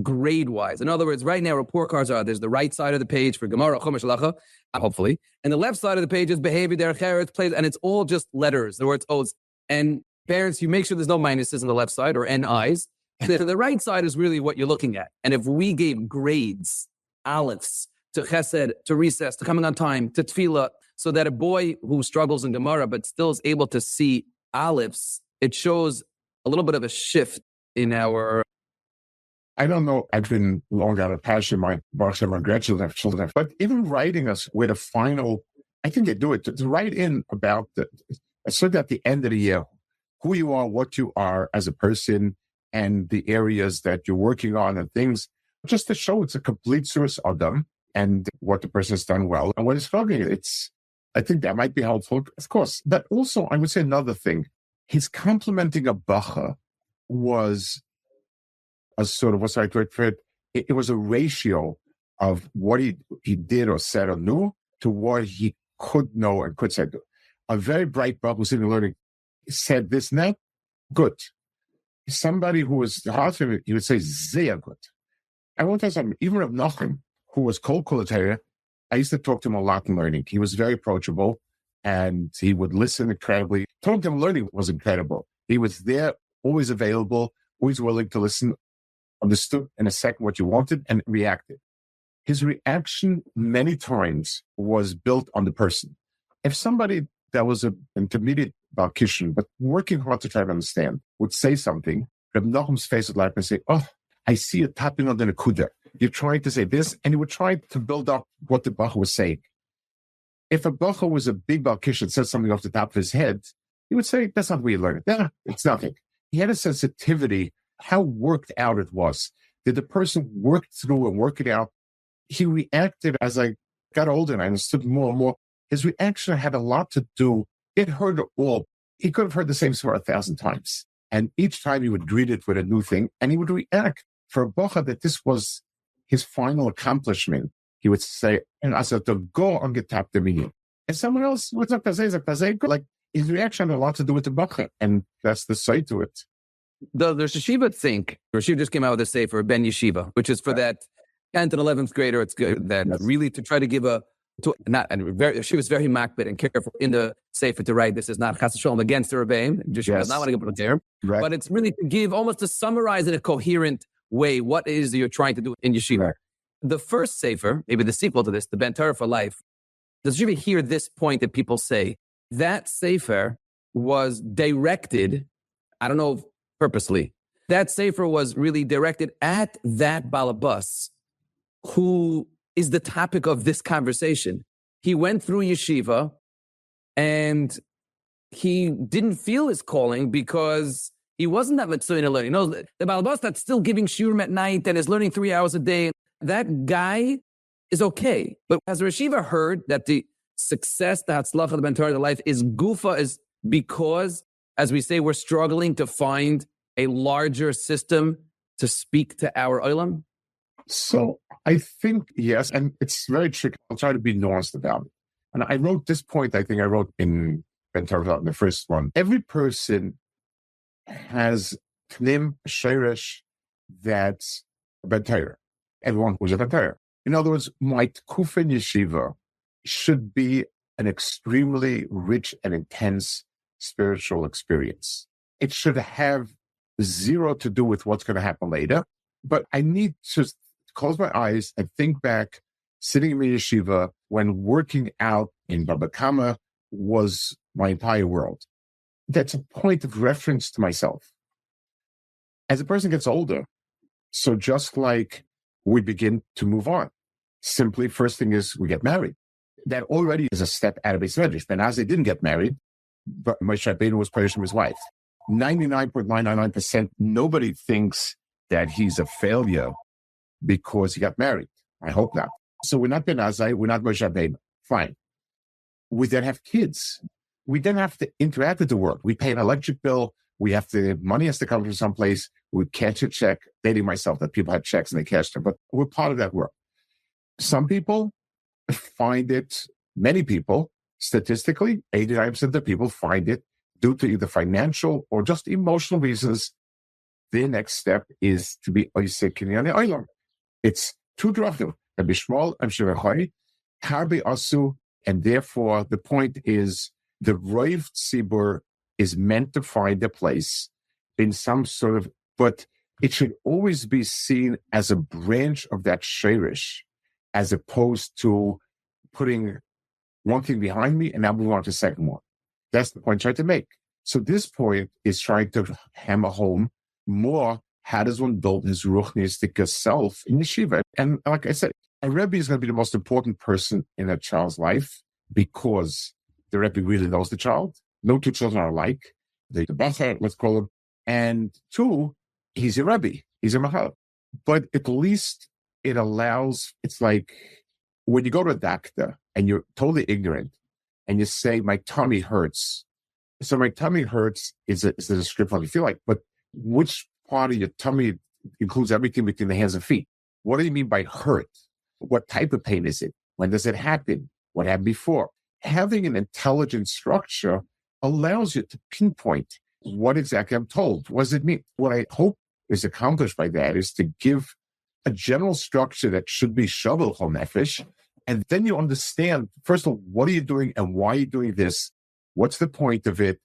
Speaker 3: grade-wise. In other words, right now, report cards there's the right side of the page for Gemara, Chumash, Halacha, hopefully, and the left side of the page is behavior, derech eretz, plays, and it's all just letters, the words O's. And parents, you make sure there's no minuses on the left side or NIs. The right side is really what you're looking at. And if we gave grades, aleph, to chesed, to recess, to coming on time, to tefillah, so that a boy who struggles in Gemara but still is able to see alephs, it shows a little bit of a shift in our...
Speaker 1: I don't know, I've been long out of passion, my grandchildren, but even writing us with a final, I think they do it, to write in about, so that at the end of the year, who you are, what you are as a person, and the areas that you're working on and things, just to show it's a complete source of them and what the person has done well. And when it's struggling, I think that might be helpful, of course. But also, I would say another thing, his complimenting a bacha was a sort of, what's the right word for it? It was a ratio of what he did or said or knew to what he could know and could say. A very bright Baruch who's sitting learning said this and that, good. Somebody who was hard for him, he would say, sehr good. I want to tell you something, even Rav Nachum, who was cold Torah, I used to talk to him a lot in learning. He was very approachable and he would listen incredibly. Talking to him learning was incredible. He was there, always available, always willing to listen, understood in a second what you wanted and reacted. His reaction many times was built on the person. If somebody that was an intermediate Balkishan, but working hard to try to understand, would say something, Reb Nachum's face would light up and say, oh, I see you tapping on the nekuda. You're trying to say this, and he would try to build up what the Bacha was saying. If a Bacha was a big Balkishan, said something off the top of his head, he would say, that's not where you learn it. Yeah, it's nothing. He had a sensitivity, how worked out it was. Did the person work through and work it out? He reacted as I got older and I understood more and more. His reaction had a lot to do. It heard it all. He could have heard the same story 1,000 times. And each time he would greet it with a new thing, and he would react. For a Bacha, that this was his final accomplishment, he would say, and I said, to go and get tapped the meaning. And someone else would say, like, his reaction had a lot to do with the Bacha, and that's the side to it.
Speaker 3: The Yeshiva think, Yeshiva just came out with a sefer, Ben Yeshiva, which is for that 10th and 11th grader. It's good that really to try to give she was very makbid and careful in the sefer to write, this is not chas v'sholom against the Rebbeim. Yeshiva does not want to get there, right. But it's really to give, almost to summarize in a coherent way what it is that you're trying to do in Yeshiva. Right. The first sefer, maybe the sequel to this, the Ben Torah for Life, does Yeshiva hear this point that people say, that sefer was directed, I don't know purposely, that sefer was really directed at that balabas who is the topic of this conversation. He went through yeshiva and he didn't feel his calling because he wasn't that metzuyanim learning. You know, the balabas that's still giving shiurim at night and is learning 3 hours a day, that guy is okay. But as the yeshiva heard that the success, the hatzlacha, the ben Torah, the life is gufa, is because, as we say, we're struggling to find a larger system to speak to our olam?
Speaker 1: So I think, yes, and it's very tricky. I'll try to be nuanced about it. And I wrote this point, I think I wrote in Ben Torah, in the first one. Every person has knim, sheresh, that's Ben Torah. Everyone who's a Ben Torah. In other words, my tkufa in yeshiva should be an extremely rich and intense spiritual experience. It should have zero to do with what's going to happen later, but I need to close my eyes and think back, sitting in the yeshiva when working out in Baba Kama was my entire world. That's a point of reference to myself. As a person gets older, so just like we begin to move on, simply first thing is we get married. That already is a step out of Beis Medrash. Ben Azai didn't get married, but Moshe Rabbeinu was Polish from his wife. 99.999%, nobody thinks that he's a failure because he got married. I hope not. So we're not Ben Azai, we're not Moshe Rabbeinu. Fine. We then have kids. We then have to interact with the world. We pay an electric bill. Money has to come from someplace. We cash a check. Dating myself that people had checks and they cashed them, but we're part of that world. Some people find it, many people, statistically, 89% of the people find it due to either financial or just emotional reasons. Their next step is to be oisek kinyan haolam. It's two drachim, Rabbi Shmuel and Shevachai, Harbe Asu, and therefore the point is the Roiv Tzibur is meant to find a place in some sort of, but it should always be seen as a branch of that sheirish, as opposed to putting one thing behind me and now move on to the second one. That's the point I tried to make. So this point is trying to hammer home more, how does one build his ruchnistic self in yeshiva? And like I said, a Rebbe is going to be the most important person in a child's life because the Rebbe really knows the child. No two children are alike. The Becher, let's call him. And two, he's a Rebbe. He's a Mahal. But at least it allows, it's like when you go to a doctor and you're totally ignorant and you say, my tummy hurts. So my tummy hurts is a description of what you feel like, but which part of your tummy includes everything between the hands and feet? What do you mean by hurt? What type of pain is it? When does it happen? What happened before? Having an intelligent structure allows you to pinpoint what exactly I'm told. What does it mean? What I hope is accomplished by that is to give a general structure that should be shovel chol nefesh. And then you understand, first of all, what are you doing and why are you doing this? What's the point of it?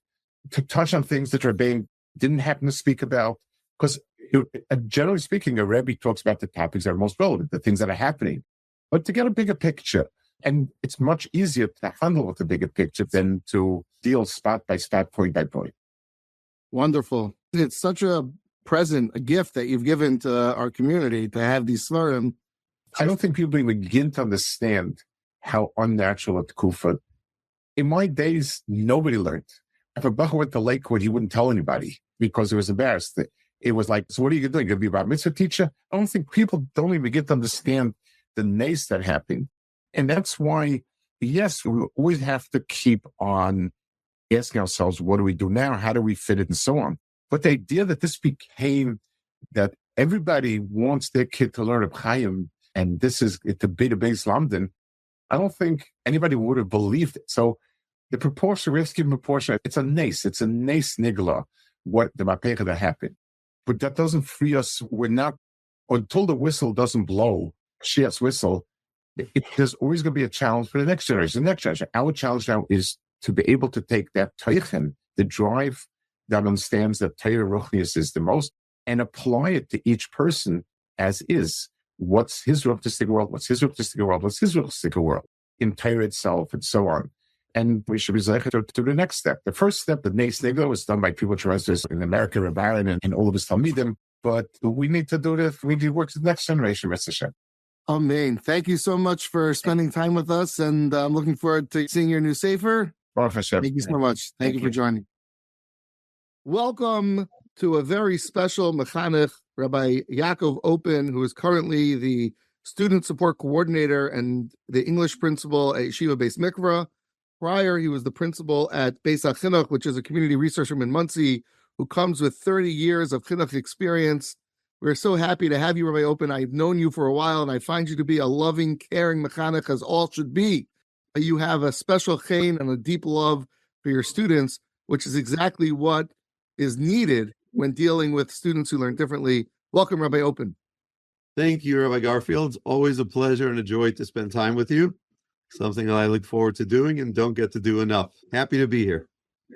Speaker 1: To touch on things that Rebbe didn't happen to speak about. Because generally speaking, a Rebbe talks about the topics that are most relevant, the things that are happening. But to get a bigger picture, and it's much easier to handle with a bigger picture than to deal spot by spot, point by point.
Speaker 5: Wonderful. It's such a present, a gift that you've given to our community to have these svarim.
Speaker 1: I don't think people even begin to understand how unnatural at Kufa. In my days, nobody learned. If a Bacha went to Lakewood, he wouldn't tell anybody because he was embarrassed. It was like, so what are you doing? You're going to be a bar mitzvah teacher? I don't think people don't even begin to understand the nace that happened. And that's why, yes, we always have to keep on asking ourselves, what do we do now? How do we fit it? And so on. But the idea that this became that everybody wants their kid to learn Chaim, and this is to be the base London, I don't think anybody would have believed it. So the proportion, we have to give them a proportion. It's a nace nigla, what the Mapecha that happened. But that doesn't free us. We're not, until the whistle doesn't blow, Shiat's whistle, there's always going to be a challenge for the next generation. Our challenge now is to be able to take that teichen, the drive that understands that Torah Ruchnius is the most, and apply it to each person as is. What's his Ruchnistic world? What's his Ruchnistic world? What's his Ruchnistic world? In Torah itself, and so on. And we should be zeicher to the next step. The first step, the Neis Negla, was done by people in America, Rav Aaron and all of his Talmidim. But we need to do this. We need to work with the next generation, Mr. Shem.
Speaker 5: Amen. Thank you so much for spending time with us, and I'm looking forward to seeing your new sefer. Thank you so much. Thank you for joining. Welcome to a very special mechanech, Rabbi Yaakov Oppen, who is currently the student support coordinator and the English principal at Yeshiva Beis Mikra. Prior, he was the principal at Beis HaChinuch, which is a community research room in Muncie, who comes with 30 years of chinuch experience. We're so happy to have you, Rabbi Oppen. I've known you for a while, and I find you to be a loving, caring mechanech, as all should be. You have a special chen and a deep love for your students, which is exactly what is needed when dealing with students who learn differently. Welcome, Rabbi Oppen.
Speaker 2: Thank you, Rabbi Garfield. It's always a pleasure and a joy to spend time with you. Something that I look forward to doing and don't get to do enough. Happy to be here.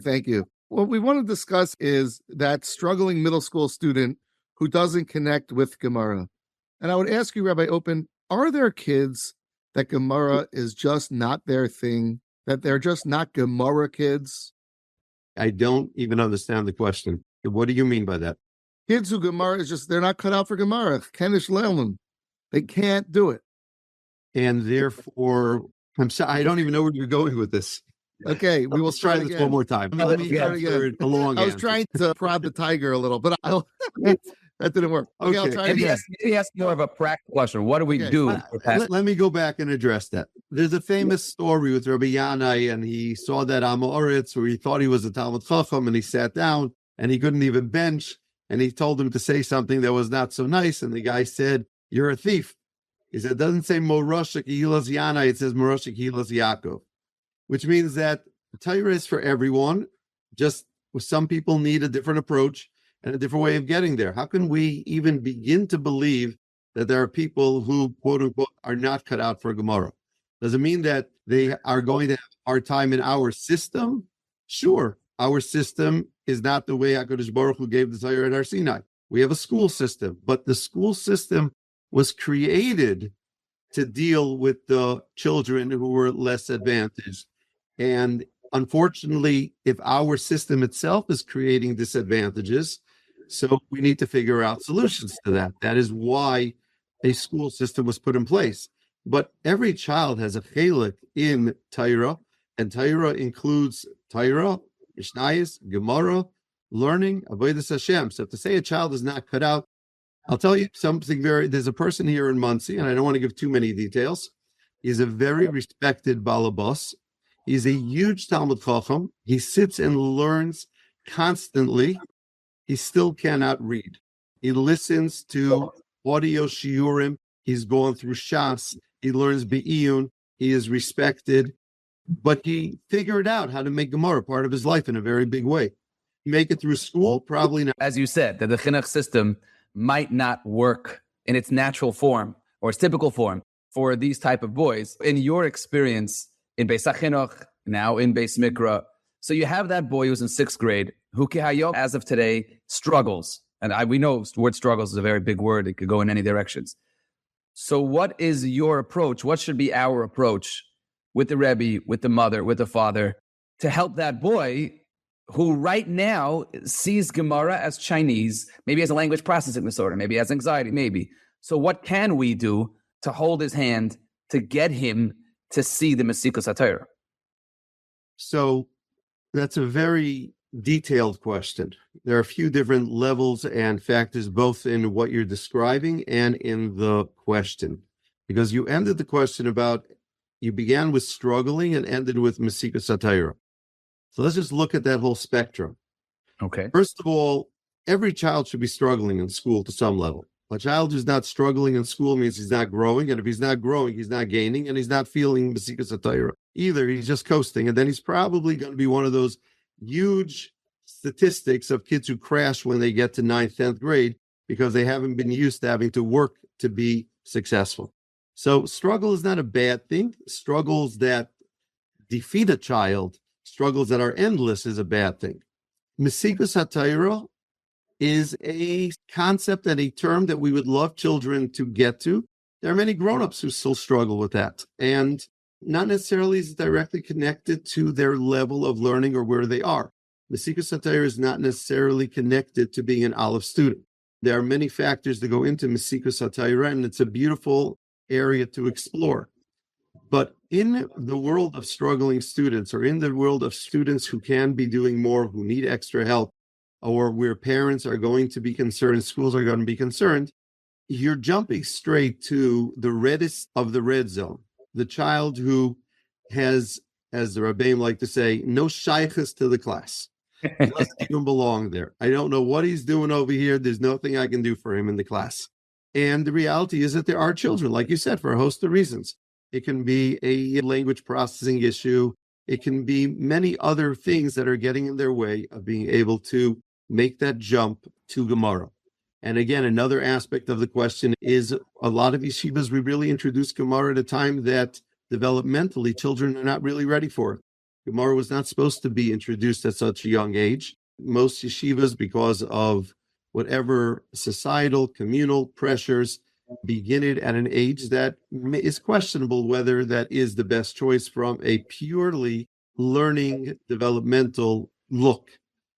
Speaker 5: Thank you. What we want to discuss is that struggling middle school student who doesn't connect with Gemara. And I would ask you, Rabbi Oppen, are there kids that Gemara is just not their thing, that they're just not Gemara kids?
Speaker 2: I don't even understand the question. What do you mean by that?
Speaker 5: Kids who Gemara is just, they're not cut out for Gemara. Kenish Leilman. They can't do it.
Speaker 2: And therefore, I don't even know where you're going with this.
Speaker 5: Okay, we will
Speaker 2: Let's try
Speaker 5: start
Speaker 2: this
Speaker 5: again.
Speaker 2: one more time.
Speaker 5: Let me start again.
Speaker 2: A long
Speaker 5: I was
Speaker 2: answer.
Speaker 5: trying to prod the tiger a little, but that didn't work. Okay, I'll
Speaker 2: Okay.
Speaker 5: try
Speaker 3: Maybe
Speaker 5: again.
Speaker 3: ask more of a practical question. What do we
Speaker 5: Okay.
Speaker 3: do?
Speaker 2: Let me go back and address that. There's a famous story with Rabbi Yanai, and he saw that Amoritz, where he thought he was a Talmud Chacham, and he sat down, and he couldn't even bench, and he told him to say something that was not so nice, and the guy said, "You're a thief." He said, it doesn't say Moroshik Hilas Yanai, it says Moroshik Hilas Yaakov, which means that Torah is for everyone, just some people need a different approach and a different way of getting there. How can we even begin to believe that there are people who, quote unquote, are not cut out for Gemara? Does it mean that they are going to have a hard time in our system? Sure. Our system is not the way HaKadosh Baruch Hu gave the Torah at Har Sinai. We have a school system, but the school system was created to deal with the children who were less advantaged. And unfortunately, if our system itself is creating disadvantages, so we need to figure out solutions to that. That is why a school system was put in place. But every child has a chelik in Torah, and Torah includes Torah, Mishnayos, Gemara, learning, Avodas Hashem. So to say a child is not cut out, I'll tell you something there's a person here in Monsey, and I don't want to give too many details. He's a very respected balabas. He's a huge Talmud Chacham. He sits and learns constantly. He still cannot read. He listens to audio shiurim. He's gone through Shas. He learns Be'iyun. He is respected. But he figured out how to make Gemara part of his life in a very big way. Make it through school? Probably not.
Speaker 3: As you said, that the chinuch system might not work in its natural form or its typical form for these type of boys. In your experience in Beis HaChinuch, now in Beis Mikra, so you have that boy who's in 6th grade, who as of today struggles. And we know the word struggles is a very big word. It could go in any directions. So what is your approach? What should be our approach with the Rebbe, with the mother, with the father, to help that boy who right now sees Gemara as Chinese, maybe has a language processing disorder, maybe has anxiety, maybe. So what can we do to hold his hand to get him to see the Mesikas HaTorah?
Speaker 2: So that's a very detailed question. There are a few different levels and factors, both in what you're describing and in the question. Because you ended the question you began with struggling and ended with Mesikas HaTorah. So let's just look at that whole spectrum.
Speaker 3: Okay.
Speaker 2: First of all, every child should be struggling in school to some level. A child who's not struggling in school means he's not growing, and if he's not growing, he's not gaining, and he's not feeling Mesikas HaTorah either. He's just coasting, and then he's probably going to be one of those huge statistics of kids who crash when they get to 9th, 10th grade because they haven't been used to having to work to be successful. So struggle is not a bad thing. Struggles that defeat a child, struggles that are endless, is a bad thing. Mesikas HaTorah is a concept and a term that we would love children to get to. There are many grown-ups who still struggle with that, and not necessarily is it directly connected to their level of learning or where they are. Mesikas HaTorah is not necessarily connected to being an Aleph student. There are many factors that go into Mesikas HaTorah, and it's a beautiful area to explore. But in the world of struggling students, or in the world of students who can be doing more, who need extra help, or where parents are going to be concerned, schools are going to be concerned, you're jumping straight to the reddest of the red zone. The child who has, as the Rabbeim like to say, no shaykhs to the class. He doesn't even belong there. I don't know what he's doing over here. There's nothing I can do for him in the class. And the reality is that there are children, like you said, for a host of reasons. It can be a language processing issue. It can be many other things that are getting in their way of being able to make that jump to Gemara. And again, another aspect of the question is a lot of yeshivas, we really introduce Gemara at a time that developmentally children are not really ready for it. Gemara was not supposed to be introduced at such a young age. Most yeshivas, because of whatever societal, communal pressures, begin it at an age that is questionable whether that is the best choice from a purely learning, developmental look.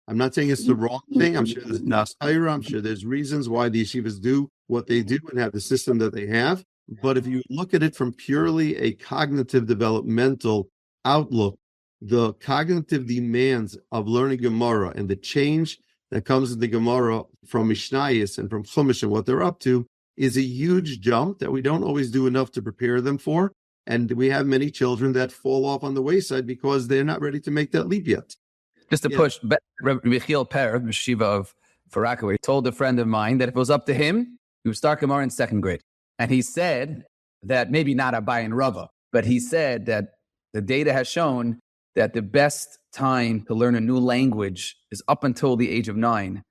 Speaker 2: I'm not saying it's the wrong thing. I'm sure there's nastaira. I'm sure there's reasons why the yeshivas do what they do and have the system that they have. But if you look at it from purely a cognitive developmental outlook, the cognitive demands of learning Gemara and the change that comes in the Gemara from Mishnayos and from Chumash and what they're up to is a huge jump that we don't always do enough to prepare them for. And we have many children that fall off on the wayside because they're not ready to make that leap yet.
Speaker 3: Just to push, Rabbi Michiel Per, the Shiva of Farakaway, told a friend of mine that if it was up to him, he would start Gemara in second grade. And he said that maybe not Abai and Rava, but he said that the data has shown that the best time to learn a new language is up until the age of 9.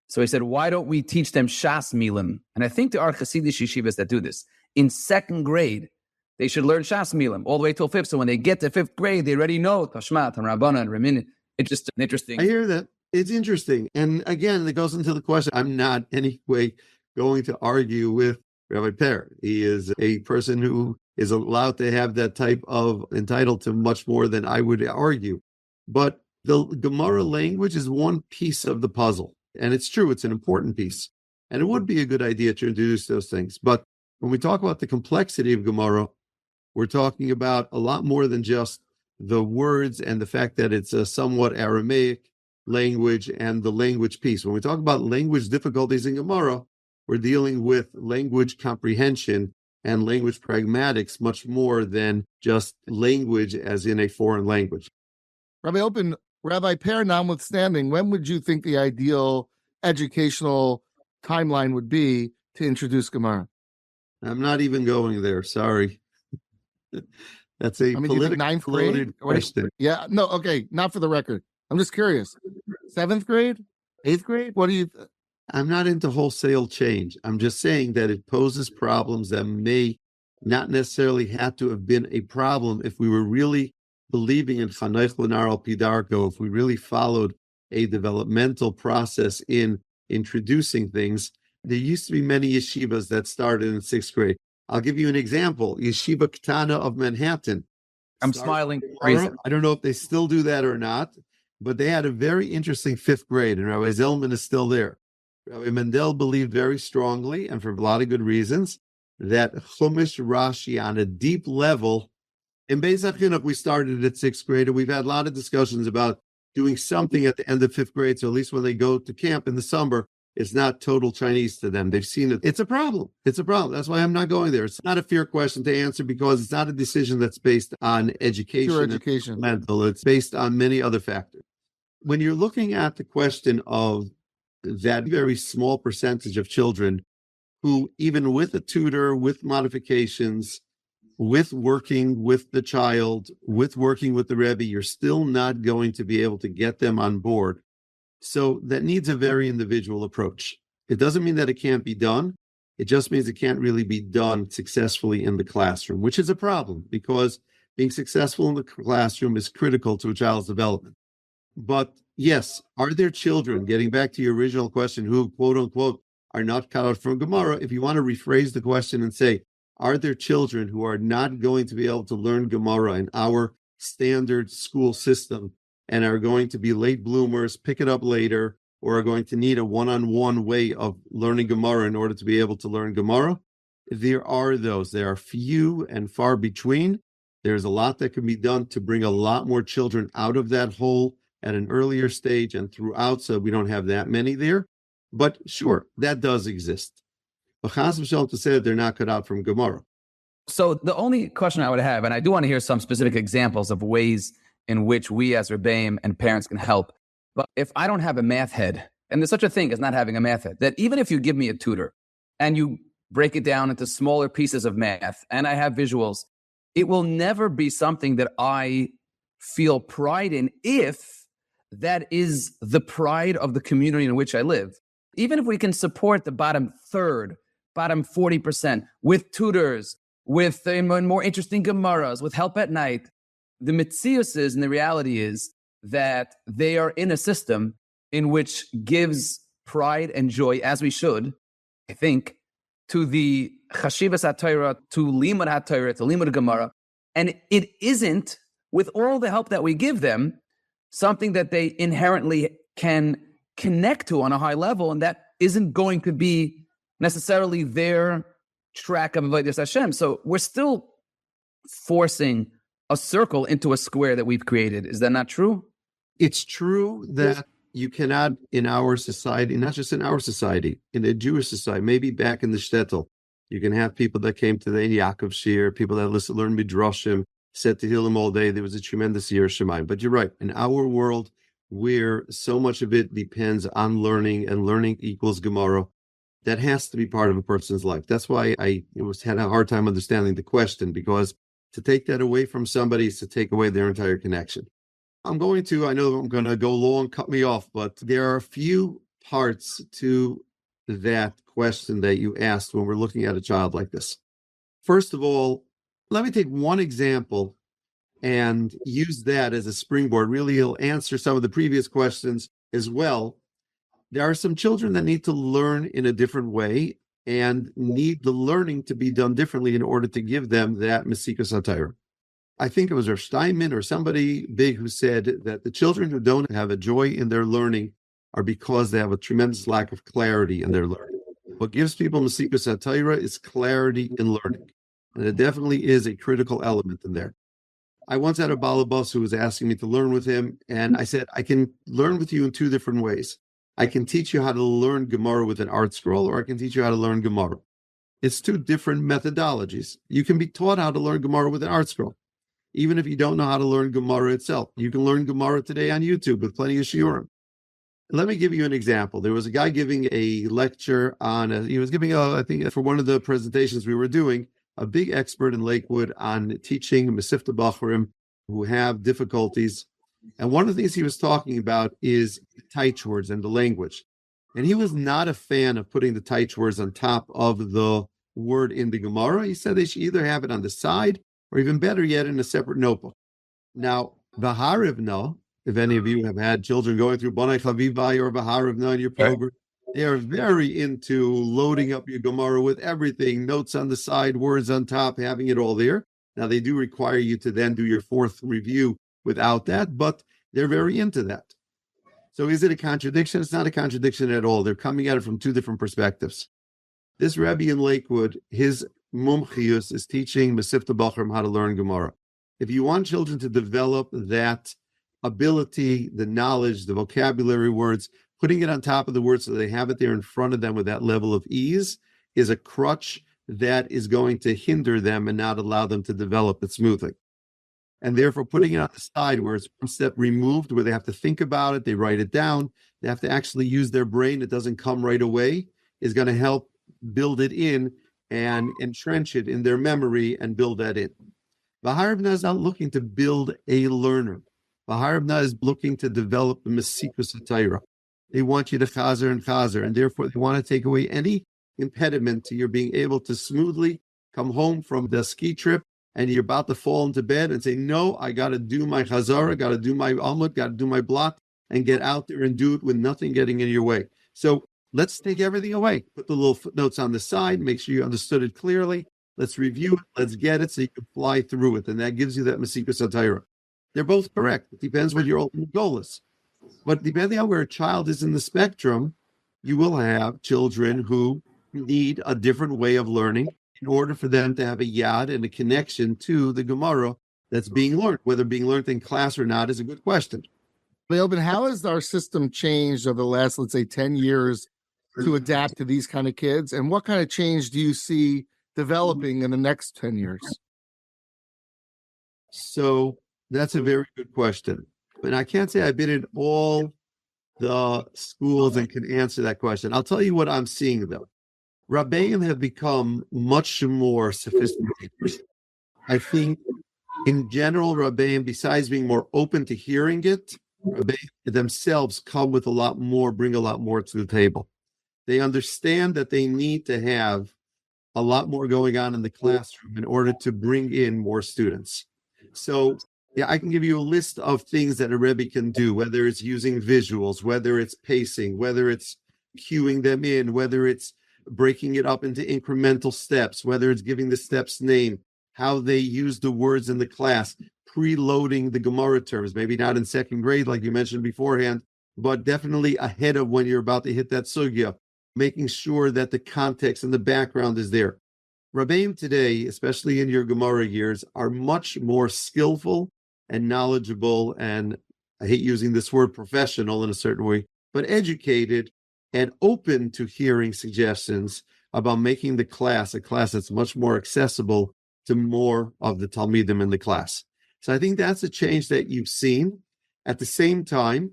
Speaker 3: So he said, why don't we teach them Shas Milim? And I think there are Hasidic yeshivas that do this. In second grade, they should learn Shas Milim all the way till 5th. So when they get to 5th grade, they already know Tashmat and Rabbana and Ramin. It's just interesting.
Speaker 2: I hear that. It's interesting. And again, it goes into the question. I'm not any way going to argue with Rabbi Per. He is a person who is allowed to have that type of entitled to much more than I would argue. But the Gemara language is one piece of the puzzle. And it's true, it's an important piece. And it would be a good idea to introduce those things. But when we talk about the complexity of Gemara, we're talking about a lot more than just the words and the fact that it's a somewhat Aramaic language and the language piece. When we talk about language difficulties in Gemara, we're dealing with language comprehension and language pragmatics much more than just language as in a foreign language.
Speaker 5: Rabbi Oppen, Rabbi Per notwithstanding, when would you think the ideal educational timeline would be to introduce Gemara?
Speaker 2: I'm not even going there. Sorry. That's a
Speaker 5: ninth grade
Speaker 2: question.
Speaker 5: Yeah, no, okay, not for the record. I'm just curious. 7th grade? 8th grade? What do you...
Speaker 2: I'm not into wholesale change. I'm just saying that it poses problems that may not necessarily have to have been a problem if we were really believing in Chanech L'nar al Pi Darko, if we really followed a developmental process in introducing things. There used to be many yeshivas that started in 6th grade. I'll give you an example. Yeshiva Ketana of Manhattan.
Speaker 3: I'm smiling.
Speaker 2: I don't know if they still do that or not, but they had a very interesting 5th grade, and Rabbi Zellman is still there. Rabbi Mendel believed very strongly, and for a lot of good reasons, that Chumash Rashi on a deep level, in Beis HaChinuch, we started at 6th grade, and we've had a lot of discussions about doing something at the end of 5th grade, so at least when they go to camp in the summer, it's not total Chinese to them. They've seen it. It's a problem. It's a problem. That's why I'm not going there. It's not a fair question to answer because it's not a decision that's based on education.
Speaker 5: Pure education.
Speaker 2: Mental. It's based on many other factors. When you're looking at the question of that very small percentage of children who, even with a tutor, with modifications, with working with the child, with working with the Rebbe, you're still not going to be able to get them on board. So that needs a very individual approach. It doesn't mean that it can't be done. It just means it can't really be done successfully in the classroom, which is a problem because being successful in the classroom is critical to a child's development. But yes, are there children, getting back to your original question, who, quote unquote, are not cut out from Gemara? If you want to rephrase the question and say, are there children who are not going to be able to learn Gemara in our standard school system and are going to be late bloomers, pick it up later, or are going to need a one-on-one way of learning Gemara in order to be able to learn Gemara? There are those. There are few and far between. There's a lot that can be done to bring a lot more children out of that hole at an earlier stage and throughout, so we don't have that many there. But sure, that does exist. But Chas v'shalom to say that they're not cut out from Gemara.
Speaker 3: So the only question I would have, and I do want to hear some specific examples of ways in which we as Rebbeim and parents can help. But if I don't have a math head, and there's such a thing as not having a math head, that even if you give me a tutor and you break it down into smaller pieces of math and I have visuals, it will never be something that I feel pride in if that is the pride of the community in which I live. Even if we can support the bottom third, bottom 40% with tutors, with more interesting Gemaras, with help at night, the metzius is, and the reality is that they are in a system in which gives pride and joy, as we should, I think, to the chashivas HaTorah, to limud HaTorah, to limud Gemara. And it isn't, with all the help that we give them, something that they inherently can connect to on a high level, and that isn't going to be necessarily their track of Avodas Hashem. So we're still forcing a circle into a square that we've created. Is that not true?
Speaker 2: It's true that you cannot, in our society, not just in our society, in a Jewish society, maybe back in the shtetl, you can have people that came to the Yaakov Shir, people that learned Midrashim, said Tehillim all day. There was a tremendous Yirah Shamayim. But you're right. In our world, where so much of it depends on learning, and learning equals Gemara, that has to be part of a person's life. That's why I had a hard time understanding the question, because to take that away from somebody is to take away their entire connection. I know I'm going to go long, cut me off, but there are a few parts to that question that you asked when we're looking at a child like this. First of all, let me take one example and use that as a springboard. Really, it'll answer some of the previous questions as well. There are some children that need to learn in a different way and need the learning to be done differently in order to give them that Mesikas HaTorah. I think it was Rav Steinman or somebody big who said that the children who don't have a joy in their learning are because they have a tremendous lack of clarity in their learning. What gives people Mesikas HaTorah is clarity in learning. And it definitely is a critical element in there. I once had a balabas who was asking me to learn with him, and I said, I can learn with you in two different ways. I can teach you how to learn Gemara with an art scroll, or I can teach you how to learn Gemara. It's two different methodologies. You can be taught how to learn Gemara with an art scroll, even if you don't know how to learn Gemara itself. You can learn Gemara today on YouTube with plenty of shiurim. Let me give you an example. There was a guy giving a lecture I think for one of the presentations we were doing, a big expert in Lakewood on teaching Mesifta Bacharim who have difficulties. And one of the things he was talking about is tight words and the language. And he was not a fan of putting the tight words on top of the word in the Gemara. He said they should either have it on the side or even better yet in a separate notebook. Now, Baharivna, if any of you have had children going through Bonai Chavivai or Baharivna in your program, they are very into loading up your Gemara with everything, notes on the side, words on top, having it all there. Now, they do require you to then do your fourth review without that, but they're very into that. So is it a contradiction? It's not a contradiction at all. They're coming at it from two different perspectives. This Rebbe in Lakewood, his mumchius is teaching Mesifta Bacharim how to learn Gemara. If you want children to develop that ability, the knowledge, the vocabulary words, putting it on top of the words so they have it there in front of them with that level of ease is a crutch that is going to hinder them and not allow them to develop it smoothly. And therefore, putting it on the side where it's one step removed, where they have to think about it, they write it down, they have to actually use their brain, it doesn't come right away, is going to help build it in and entrench it in their memory and build that in. Baharibna is not looking to build a learner. Baharibna is looking to develop the Mesikus HaTorah. They want you to chazer and chazer, and therefore they want to take away any impediment to your being able to smoothly come home from the ski trip and you're about to fall into bed and say, no, I got to do my chazara, got to do my almud, got to do my blot, and get out there and do it with nothing getting in your way. So let's take everything away. Put the little footnotes on the side, make sure you understood it clearly. Let's review it, let's get it so you can fly through it. And that gives you that Mesikas HaTorah. They're both correct. It depends what your ultimate goal is. But depending on where a child is in the spectrum, you will have children who need a different way of learning in order for them to have a yad and a connection to the Gemara that's being learned. Whether being learned in class or not is a good question.
Speaker 5: But how has our system changed over the last, let's say, 10 years to adapt to these kind of kids? And what kind of change do you see developing in the next 10 years?
Speaker 2: So that's a very good question. And I can't say I've been in all the schools and can answer that question. I'll tell you what I'm seeing, though. Rabbeim have become much more sophisticated. I think, in general, Rabbeim, besides being more open to hearing it, Rabbeim themselves come with bring a lot more to the table. They understand that they need to have a lot more going on in the classroom in order to bring in more students. So, yeah, I can give you a list of things that a Rebbe can do, whether it's using visuals, whether it's pacing, whether it's cueing them in, whether it's breaking it up into incremental steps, whether it's giving the steps name, how they use the words in the class, preloading the Gemara terms, maybe not in second grade like you mentioned beforehand, but definitely ahead of when you're about to hit that sugya, making sure that the context and the background is there. Rabbeim today, especially in your Gemara years, are much more skillful and knowledgeable, and I hate using this word professional in a certain way, but educated and open to hearing suggestions about making the class a class that's much more accessible to more of the Talmidim in the class. So I think that's a change that you've seen. At the same time,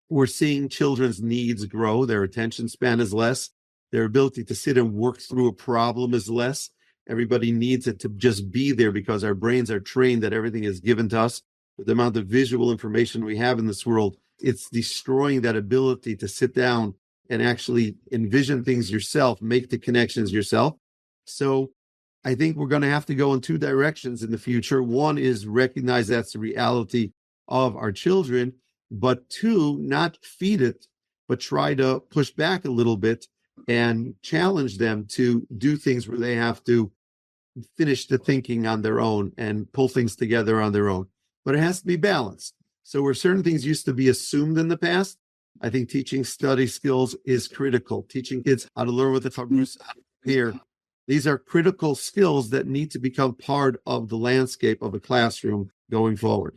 Speaker 2: we're seeing children's needs grow. Their attention span is less. Their ability to sit and work through a problem is less. Everybody needs it to just be there because our brains are trained that everything is given to us. With the amount of visual information we have in this world, it's destroying that ability to sit down and actually envision things yourself, make the connections yourself. So I think we're going to have to go in two directions in the future. One is recognize that's the reality of our children, but two, not feed it, but try to push back a little bit and challenge them to do things where they have to finish the thinking on their own and pull things together on their own. But it has to be balanced. So where certain things used to be assumed in the past, I think teaching study skills is critical. Teaching kids how to learn with the Chabrus here. These are critical skills that need to become part of the landscape of a classroom going forward.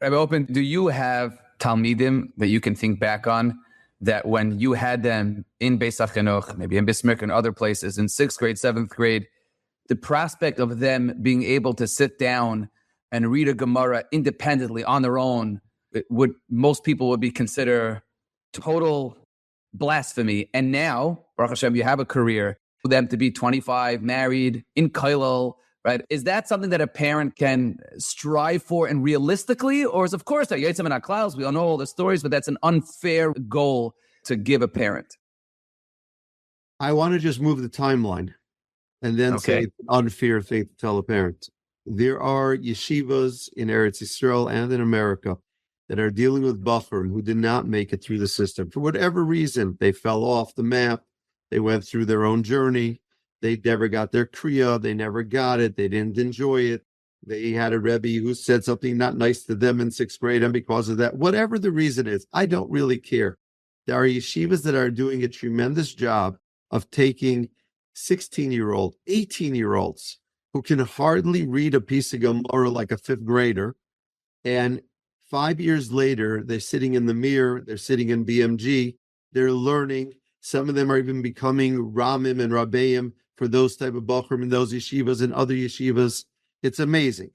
Speaker 3: Rabbi Oppen, do you have Talmidim that you can think back on that when you had them in Beis HaChinuch, maybe in Bismarck and other places, in 6th grade, 7th grade, the prospect of them being able to sit down and read a Gemara independently on their own, most people would be consider total blasphemy. And now, Baruch Hashem, you have a career for them to be 25, married, in Kailal, right? Is that something that a parent can strive for and realistically? Or is, of course, that Yitzhak and Aklaus, we all know all the stories, but that's an unfair goal to give a parent.
Speaker 2: I want to just move the timeline and then say it's an unfair thing to tell a parent. There are yeshivas in Eretz Yisrael and in America that are dealing with Bachrim who did not make it through the system. For whatever reason, they fell off the map. They went through their own journey. They never got their Kriya. They never got it. They didn't enjoy it. They had a Rebbe who said something not nice to them in 6th grade, and because of that, whatever the reason is, I don't really care. There are yeshivas that are doing a tremendous job of taking 16-year-old, 18-year-olds who can hardly read a piece of Gemara like a 5th grader, and 5 years later, they're sitting in the mirror, they're sitting in BMG, they're learning. Some of them are even becoming Ramim and Rabbeim for those type of Bachrim in those yeshivas and other yeshivas. It's amazing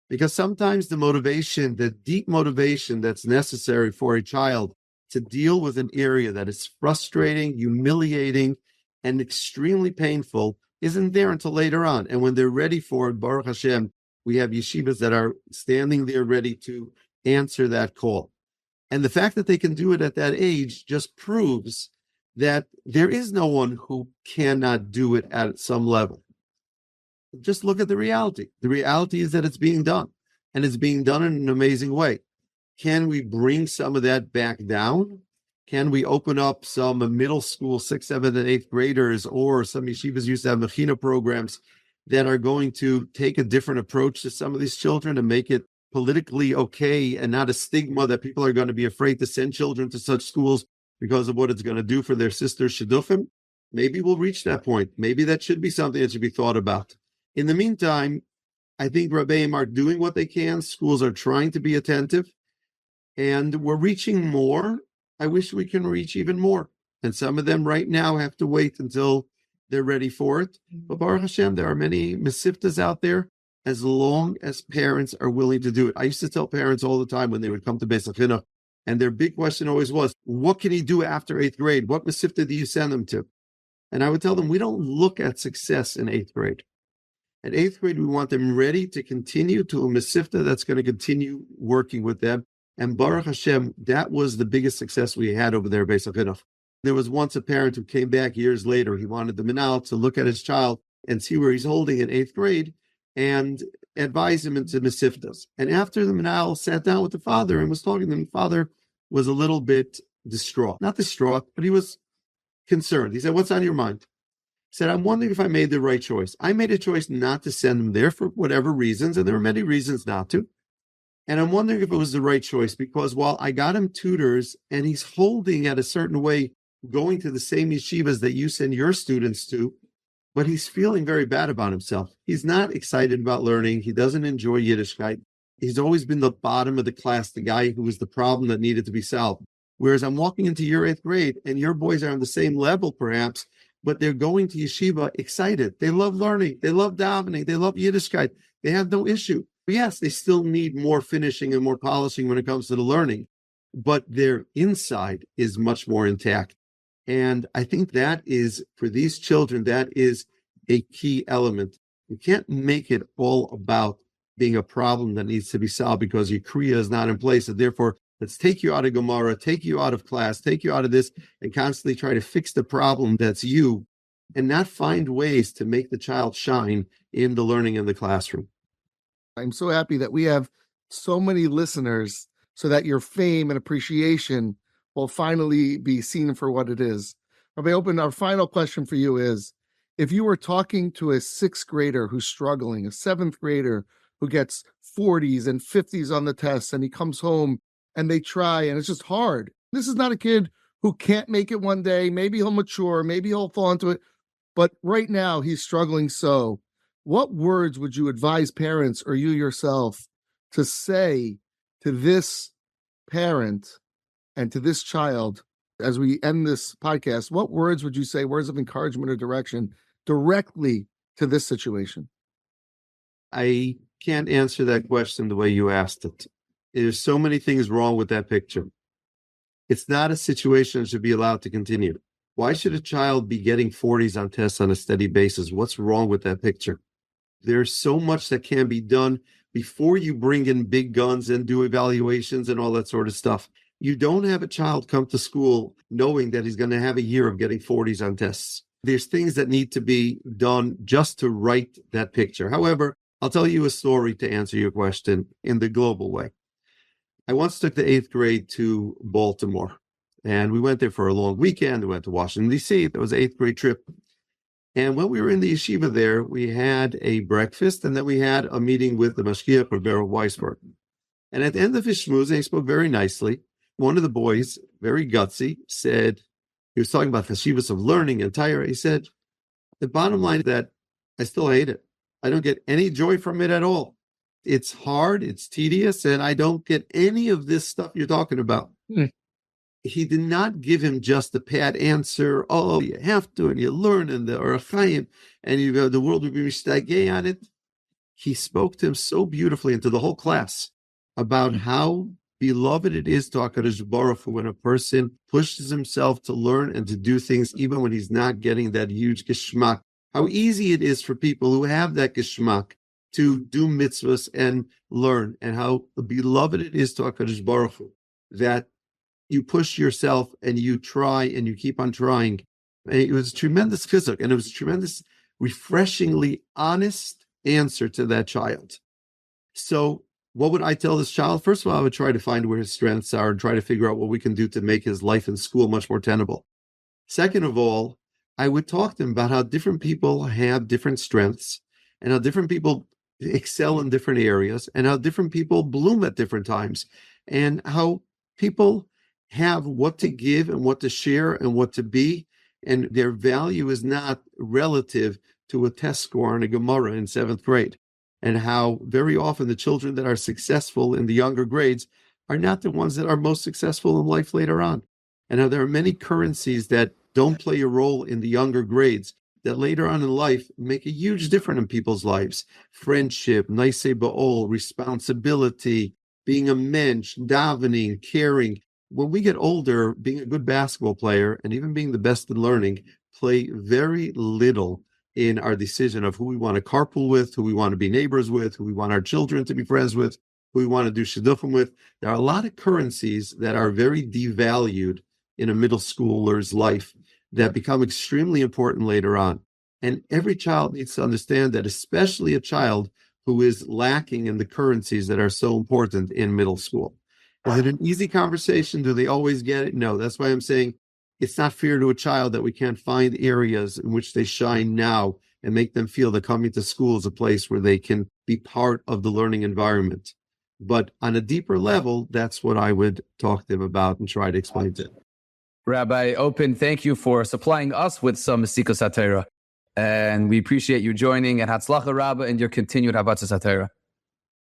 Speaker 2: because sometimes the motivation, the deep motivation that's necessary for a child to deal with an area that is frustrating, humiliating, and extremely painful isn't there until later on. And when they're ready for it, Baruch Hashem, we have yeshivas that are standing there ready to answer that call. And the fact that they can do it at that age just proves that there is no one who cannot do it at some level. Just look at the reality. The reality is that it's being done, and it's being done in an amazing way. Can we bring some of that back down? Can we open up some middle school 6th, 7th, and 8th graders, or some yeshivas used to have mechina programs that are going to take a different approach to some of these children and make it politically okay and not a stigma that people are going to be afraid to send children to such schools because of what it's going to do for their sister shidduchim? Maybe we'll reach that point. Maybe that should be something that should be thought about. In the meantime, I think Rabbeim are doing what they can. Schools are trying to be attentive, and we're reaching more. I wish we can reach even more. And some of them right now have to wait until they're ready for it. But Baruch Hashem, there are many mesiftas out there as long as parents are willing to do it. I used to tell parents all the time when they would come to Beis HaChinuch, and their big question always was, what can he do after 8th grade? What mesifta do you send him to? And I would tell them, we don't look at success in 8th grade. At 8th grade, we want them ready to continue to a mesifta that's going to continue working with them. And Baruch Hashem, that was the biggest success we had over there at Beis HaChinuch. There was once a parent who came back years later. He wanted the minal to look at his child and see where he's holding in 8th grade and advise him into mesiftas. And after the minal sat down with the father and was talking to him, the father was a little bit distraught. Not distraught, but he was concerned. He said, what's on your mind? He said, I'm wondering if I made the right choice. I made a choice not to send him there for whatever reasons, and there were many reasons not to. And I'm wondering if it was the right choice because while I got him tutors and he's holding at a certain way, going to the same yeshivas that you send your students to, but he's feeling very bad about himself. He's not excited about learning. He doesn't enjoy Yiddishkeit. He's always been the bottom of the class, the guy who was the problem that needed to be solved. Whereas I'm walking into your 8th grade and your boys are on the same level perhaps, but they're going to yeshiva excited. They love learning. They love davening. They love Yiddishkeit. They have no issue. Yes, they still need more finishing and more polishing when it comes to the learning, but their inside is much more intact. And I think that is, for these children, that is a key element. You can't make it all about being a problem that needs to be solved because your kriya is not in place. And therefore, let's take you out of Gemara, take you out of class, take you out of this, and constantly try to fix the problem that's you, and not find ways to make the child shine in the learning in the classroom.
Speaker 5: I'm so happy that we have so many listeners so that your fame and appreciation will finally be seen for what it is. Rabbi Oppen, our final question for you is, if you were talking to a 6th grader who's struggling, a 7th grader who gets 40s and 50s on the tests, and he comes home and they try and it's just hard. This is not a kid who can't make it one day. Maybe he'll mature, maybe he'll fall into it, but right now he's struggling. So what words would you advise parents or you yourself to say to this parent and to this child as we end this podcast? What words would you say, words of encouragement or direction, directly to this situation?
Speaker 2: I can't answer that question the way you asked it. There's so many things wrong with that picture. It's not a situation that should be allowed to continue. Why should a child be getting 40s on tests on a steady basis? What's wrong with that picture? There's so much that can be done before you bring in big guns and do evaluations and all that sort of stuff. You don't have a child come to school knowing that he's going to have a year of getting 40s on tests. There's things that need to be done just to right that picture. However, I'll tell you a story to answer your question in the global way. I once took the 8th grade to Baltimore, and we went there for a long weekend. We went to Washington, D.C. That was an 8th grade trip. And when we were in the yeshiva there, we had a breakfast, and then we had a meeting with the mashgiach, Rabbi Weisberg. And at the end of his shmooze, he spoke very nicely. One of the boys, very gutsy, said, he was talking about chashivas of learning and Torah. He said, the bottom line is that I still hate it. I don't get any joy from it at all. It's hard, it's tedious, and I don't get any of this stuff you're talking about. He did not give him just a pat answer. Oh, you have to, and you learn, and the Orachayim, and the world will be mishtageh on it. He spoke to him so beautifully and to the whole class about how beloved it is to HaKadosh Baruch Hu when a person pushes himself to learn and to do things even when he's not getting that huge geschmack. How easy it is for people who have that geschmack to do mitzvahs and learn, and how beloved it is to HaKadosh Baruch Hu that you push yourself and you try and you keep on trying. And it was a tremendous chizuk, and it was a tremendous, refreshingly honest answer to that child. So what would I tell this child? First of all, I would try to find where his strengths are and try to figure out what we can do to make his life in school much more tenable. Second of all, I would talk to him about how different people have different strengths and how different people excel in different areas and how different people bloom at different times and how people have what to give and what to share and what to be, and their value is not relative to a test score on a Gemara in 7th grade, and how very often the children that are successful in the younger grades are not the ones that are most successful in life later on, and how there are many currencies that don't play a role in the younger grades that later on in life make a huge difference in people's lives. Friendship, naisei ba'ol, responsibility, being a mensch, davening, caring. When we get older, being a good basketball player and even being the best in learning play very little in our decision of who we want to carpool with, who we want to be neighbors with, who we want our children to be friends with, who we want to do shidduchim with. There are a lot of currencies that are very devalued in a middle schooler's life that become extremely important later on. And every child needs to understand that, especially a child who is lacking in the currencies that are so important in middle school. Is it an easy conversation? Do they always get it? No. That's why I'm saying it's not fair to a child that we can't find areas in which they shine now and make them feel that coming to school is a place where they can be part of the learning environment. But on a deeper level, that's what I would talk to them about and try to explain to them.
Speaker 3: Rabbi Oppen, thank you for supplying us with some Mesikas HaTorah. And we appreciate you joining, and Hatzlacha Rabbah and your continued Havatzas HaTorah.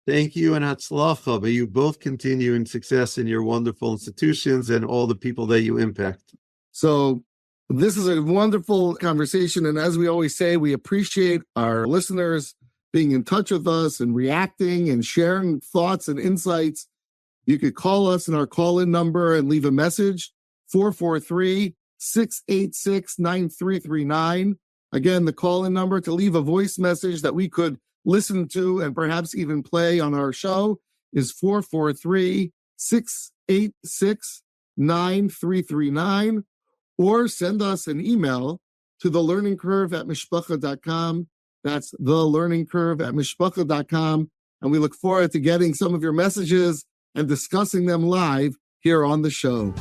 Speaker 2: Thank you, and Hatzlacha. May you both continue in success in your wonderful institutions and all the people that you impact.
Speaker 5: So this is a wonderful conversation. And as we always say, we appreciate our listeners being in touch with us and reacting and sharing thoughts and insights. You could call us in our call-in number and leave a message, 443-686-9339. Again, the call-in number to leave a voice message that we could listen to and perhaps even play on our show is 443-686-9339, or send us an email to thelearningcurve@mishpacha.com. That's thelearningcurve@mishpacha.com. And we look forward to getting some of your messages and discussing them live here on the show.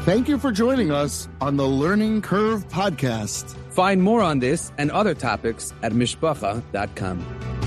Speaker 5: Thank you for joining us on the Learning Curve podcast.
Speaker 3: Find more on this and other topics at mishpacha.com.